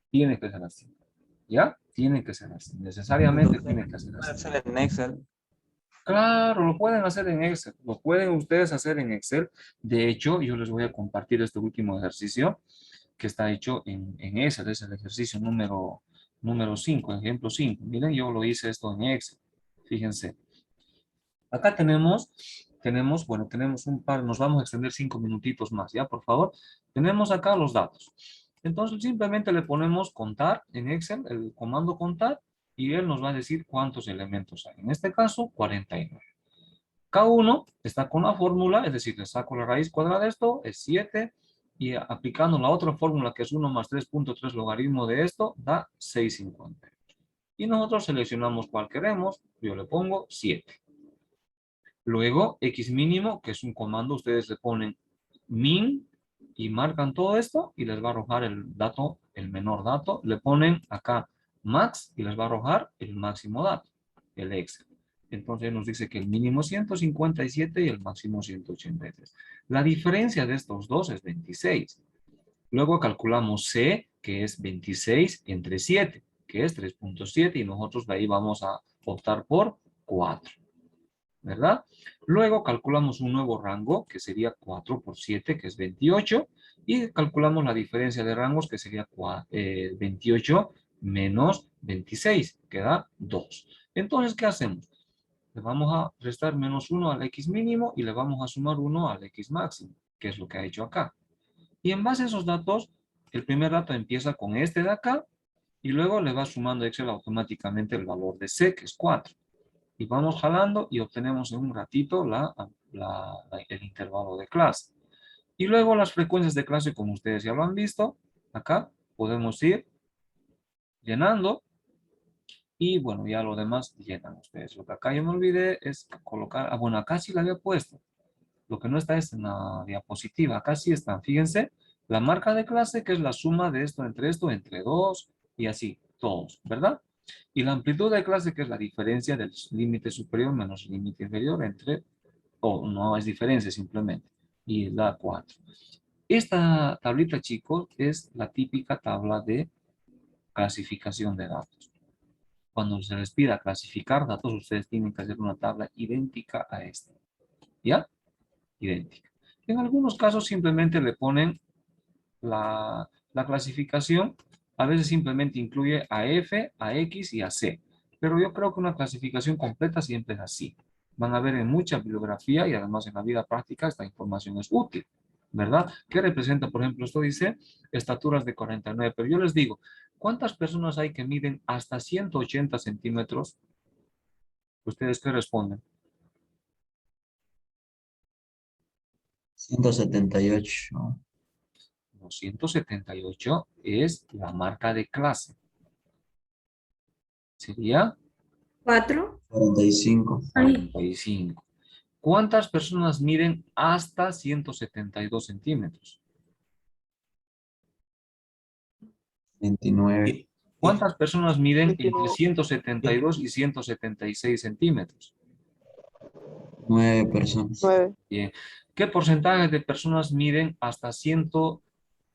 tiene que ser así. ¿Ya? Tiene que ser así. Necesariamente tiene que ser así. Hacer en Excel. Claro, lo pueden hacer en Excel. Lo pueden ustedes hacer en Excel. De hecho, yo les voy a compartir este último ejercicio que está hecho en Excel. Es el ejercicio número 5, ejemplo 5. Miren, yo lo hice esto en Excel. Fíjense. Acá bueno, tenemos un par, nos vamos a extender 5 minutitos más, ¿ya? Por favor. Tenemos acá los datos. Entonces, simplemente le ponemos contar en Excel, el comando contar, y él nos va a decir cuántos elementos hay. En este caso, 49. Cada uno está con la fórmula, es decir, le saco la raíz cuadrada de esto, es 7, y aplicando la otra fórmula, que es 1 más 3.3 logaritmo de esto, da 6,50. Y nosotros seleccionamos cuál queremos, yo le pongo 7. Luego, x mínimo, que es un comando, ustedes le ponen min y marcan todo esto y les va a arrojar el dato, el menor dato. Le ponen acá max y les va a arrojar el máximo dato, el Excel. Entonces nos dice que el mínimo es 157 y el máximo 183. La diferencia de estos dos es 26. Luego calculamos C, que es 26 entre 7, que es 3.7 y nosotros de ahí vamos a optar por 4. ¿Verdad? Luego calculamos un nuevo rango, que sería 4 por 7, que es 28, y calculamos la diferencia de rangos, que sería 28 menos 26, que da 2. Entonces, ¿qué hacemos? Le vamos a restar menos 1 al x mínimo y le vamos a sumar 1 al x máximo, que es lo que ha hecho acá. Y en base a esos datos, el primer dato empieza con este de acá y luego le va sumando Excel automáticamente el valor de C, que es 4. Y vamos jalando y obtenemos en un ratito el intervalo de clase. Y luego las frecuencias de clase, como ustedes ya lo han visto, acá podemos ir llenando. Y bueno, ya lo demás llenan ustedes. Lo que acá yo me olvidé es colocar, bueno, acá sí la había puesto. Lo que no está es en la diapositiva. Acá sí están, fíjense, la marca de clase, que es la suma de esto, entre 2 y así, todos, ¿verdad? Y la amplitud de clase, que es la diferencia del límite superior menos el límite inferior entre, no es diferencia simplemente, y da 4. Esta tablita, chicos, es la típica tabla de clasificación de datos. Cuando se les pida clasificar datos, ustedes tienen que hacer una tabla idéntica a esta. ¿Ya? Idéntica. En algunos casos simplemente le ponen la clasificación. A veces simplemente incluye a F, a X y a C. Pero yo creo que una clasificación completa siempre es así. Van a ver en mucha bibliografía y además en la vida práctica esta información es útil, ¿verdad? ¿Qué representa? Por ejemplo, esto dice estaturas de 49. Pero yo les digo, ¿cuántas personas hay que miden hasta 180 centímetros? ¿Ustedes qué responden? 178. ¿no? 278 es la marca de clase. Sería 4. 45. Ay, 45. ¿Cuántas personas miden hasta 172 centímetros? 29. ¿Cuántas personas miden entre 29. 172 y 176 centímetros? 9 personas. 9. Bien. ¿Qué porcentaje de personas miden hasta 100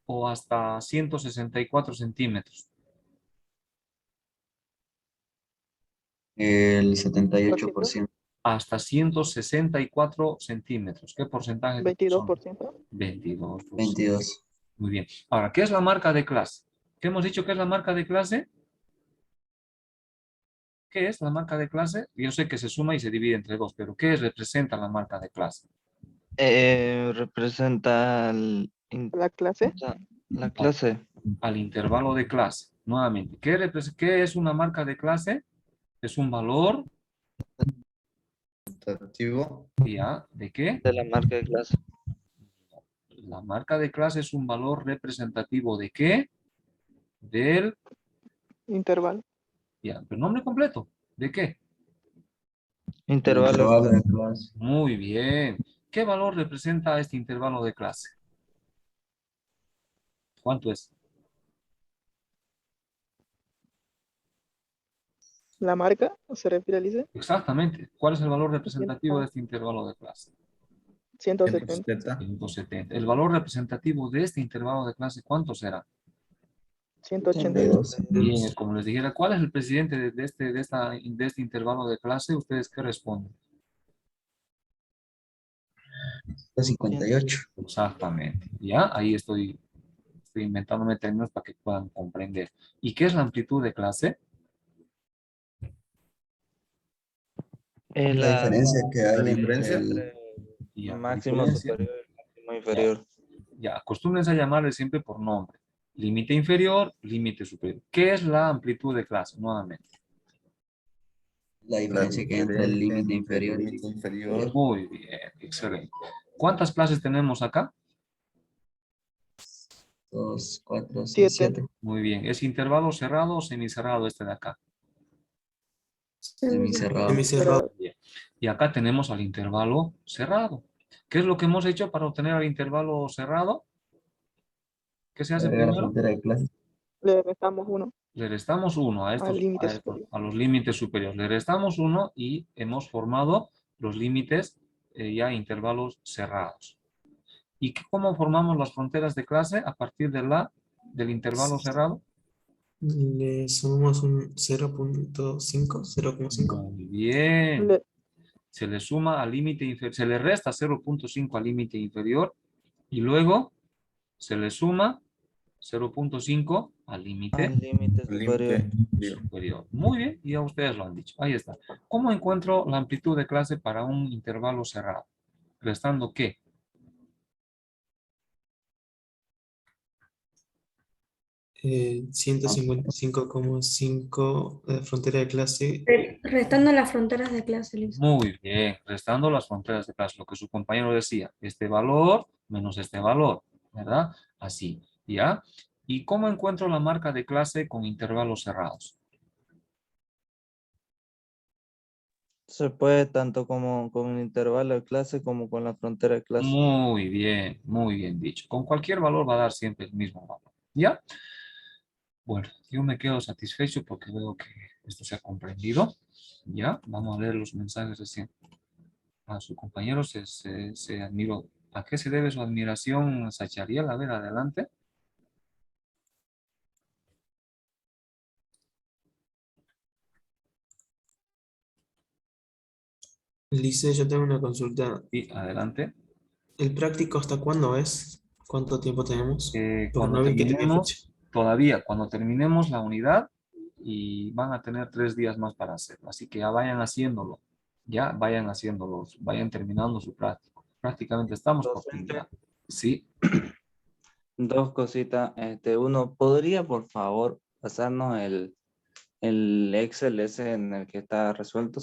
o hasta 164 centímetros? El 78%. Hasta 164 centímetros. ¿Qué porcentaje de personas? 22%. 22. 22. Muy bien. Ahora, ¿qué es la marca de clase? ¿Qué hemos dicho que es la marca de clase? ¿Qué es la marca de clase? Yo sé que se suma y se divide entre 2, pero ¿qué representa la marca de clase? Representa La clase. la clase. Al intervalo de clase. Nuevamente, ¿qué es una marca de clase? Es un valor, Representativo. ¿ya? ¿De qué? De la marca de clase. La marca de clase es un valor representativo ¿de qué? Del, Intervalo. ya, el nombre completo. ¿De qué? Intervalo. Intervalo de clase. Muy bien. ¿Qué valor representa este intervalo de clase? ¿Cuánto es? La marca se refiere a Lice. Exactamente. ¿Cuál es el valor representativo de este intervalo de clase? 170. 170. El valor representativo de este intervalo de clase, ¿cuánto será? 182. Bien, como les dijera, ¿cuál es el presidente de este intervalo de clase? ¿Ustedes qué responden? 58. Exactamente. ¿Ya? Ahí estoy inventándome términos para que puedan comprender. ¿Y qué es la amplitud de clase? La diferencia que hay La entre diferencia. el Ya, máximo diferencia. superior y máximo inferior. Ya, acostúmbrense a llamarle siempre por nombre. Límite inferior, límite superior. ¿Qué es la amplitud de clase? Nuevamente. la diferencia que hay entre el diferencia límite entre el inferior y límite inferior. Muy bien, excelente. ¿Cuántas clases tenemos acá? 2, 4, 6, 7. 7. Muy bien. ¿Es intervalo cerrado o semicerrado este de acá? Semicerrado. Semicerrado. Bien. Y acá tenemos al intervalo cerrado. ¿Qué es lo que hemos hecho para obtener al intervalo cerrado? ¿Qué se hace Agregar la primero? frontera de clase. Le restamos 1 Le restamos 1 al límite superior. a los límites superiores. Le restamos 1 y hemos formado los límites ya intervalos cerrados. ¿Y cómo formamos las fronteras de clase a partir del intervalo cerrado? Le sumamos un 0.5, 0,5. Muy bien. Le- Se le suma al límite inferior, se le resta 0.5 al límite inferior y luego se le suma 0.5 al límite Al límite superior. Límite superior. superior. Muy bien, y ya ustedes lo han dicho. Ahí está. ¿Cómo encuentro la amplitud de clase para un intervalo cerrado? ¿Restando qué? Eh, 155,5 frontera de clase. Restando las fronteras de clase, Lisa. Muy bien, restando las fronteras de clase, lo que su compañero decía, este valor menos este valor, ¿verdad? Así, ¿ya? ¿Y cómo encuentro la marca de clase con intervalos cerrados? Se puede tanto como con un intervalo de clase como con la frontera de clase. Muy bien dicho. Con cualquier valor va a dar siempre el mismo valor, ¿ya? Bueno, yo me quedo satisfecho porque veo que esto se ha comprendido, ¿ya? Vamos a leer los mensajes recién. A su compañero se admiró. ¿A qué se debe su admiración, Sachariel? A ver, adelante. Lice, yo tengo una consulta. Sí, adelante. ¿El práctico hasta cuándo es? ¿Cuánto tiempo tenemos? Porque Cuando no vi que tenía fecha. terminemos, todavía, cuando terminemos la unidad, y van a tener 3 días más para hacerlo. Así que ya vayan haciéndolo. Ya vayan haciéndolo. Vayan terminando su práctico. Prácticamente estamos por Docente, terminar. Sí, dos cositas. Uno, ¿podría por favor pasarnos el Excel ese en el que está resuelto?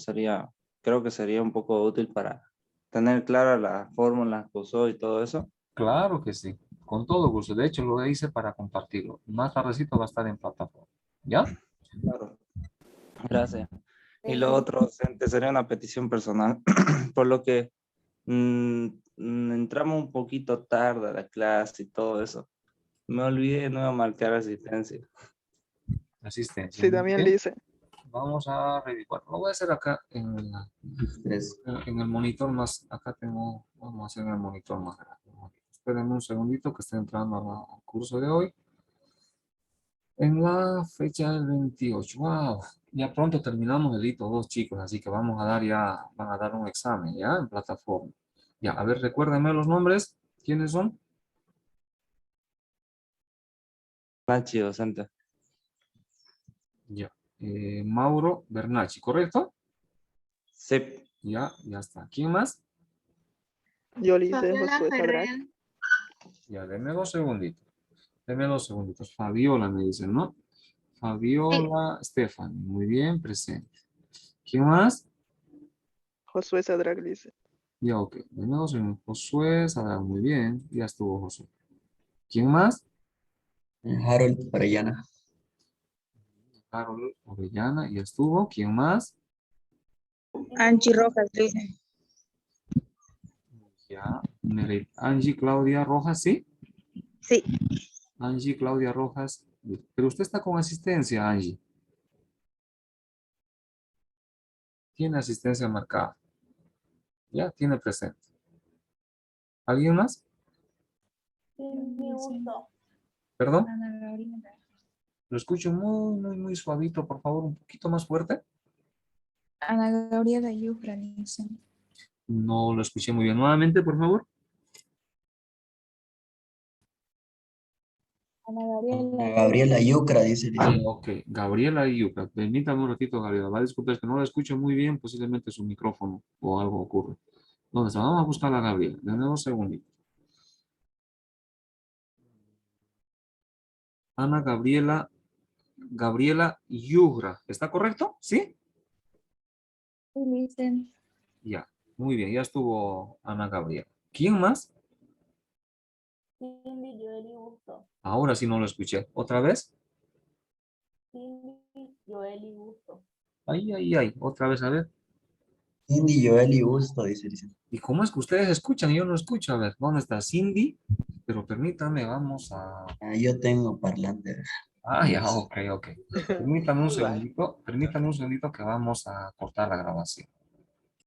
Creo que sería un poco útil para tener claras las fórmulas que usó y todo eso. claro que sí. Con todo gusto. De hecho, lo hice para compartirlo. Más tardecito va a estar en plataforma. ¿Ya? Claro. Gracias. Y lo otro, docente, sería una petición personal, por lo que entramos un poquito tarde a la clase y todo eso. Me olvidé de nuevo marcar asistencia. Asistencia. Sí, Muy también bien. Lice. Vamos a revisar. Lo voy a hacer acá Tres. en el monitor más. Acá tengo. Vamos a hacer en el monitor más grande. Espérenme un segundito que estoy entrando al curso de hoy. En la fecha del 28. Wow. Ya pronto terminamos el hito 2, chicos. Así que vamos a dar ya. Van a dar un examen ya en plataforma. Ya, a ver, recuérdenme los nombres. ¿Quiénes son? Nachi, docente. Ya. Mauro Bernacci, ¿correcto? Sí. Ya, ya está. ¿Quién más? Yo Lice, Josué Sadrach. Ya, denme 2 segunditos. Denme 2 segunditos. Fabiola me dicen, ¿no? Fabiola Estefan. Muy bien, presente. ¿Quién más? Josué Sadrach Lice. Ya, ok. Denme 2 segundos. Josué Sadar. Muy bien. Ya estuvo Josué. ¿Quién más? Harold Orellana. Carol Orellana. Ya estuvo. ¿Quién más? Anchi Rojas, dice. Ya. Angie Claudia Rojas, ¿sí? Sí. Angie Claudia Rojas. Pero usted está con asistencia, Angie. Tiene asistencia marcada. Ya, tiene presente. ¿Alguien más? ¿Perdón? Lo escucho muy suavito. Por favor, un poquito más fuerte. Ana Gabriela Yufra, dice. No lo escuché muy bien. Nuevamente, por favor. Ana Gabriela Yucra, dice. Ok, Gabriela y Yuka. Permítame un ratito, Gabriela. Va a disculpar, es que no la escucho muy bien. Posiblemente su micrófono o algo ocurre. ¿Dónde está? Vamos a buscar a Gabriela. Dame 2 segunditos. Ana Gabriela. Gabriela Yugra. ¿Está correcto? ¿Sí? Listen. Ya. Muy bien, ya estuvo Ana Gabriela. ¿Quién más? Cindy Joely Busto. Ahora sí no lo escuché. ¿Otra vez? Cindy Joely Busto. Ay. Otra vez, a ver. Cindy Joely Busto, dice. ¿Y cómo es que ustedes escuchan y yo no escucho? A ver, ¿dónde está Cindy? Pero permítanme, vamos a... Ah, yo tengo parlante. Ah, ya, ok. Permítanme un segundito que vamos a cortar la grabación.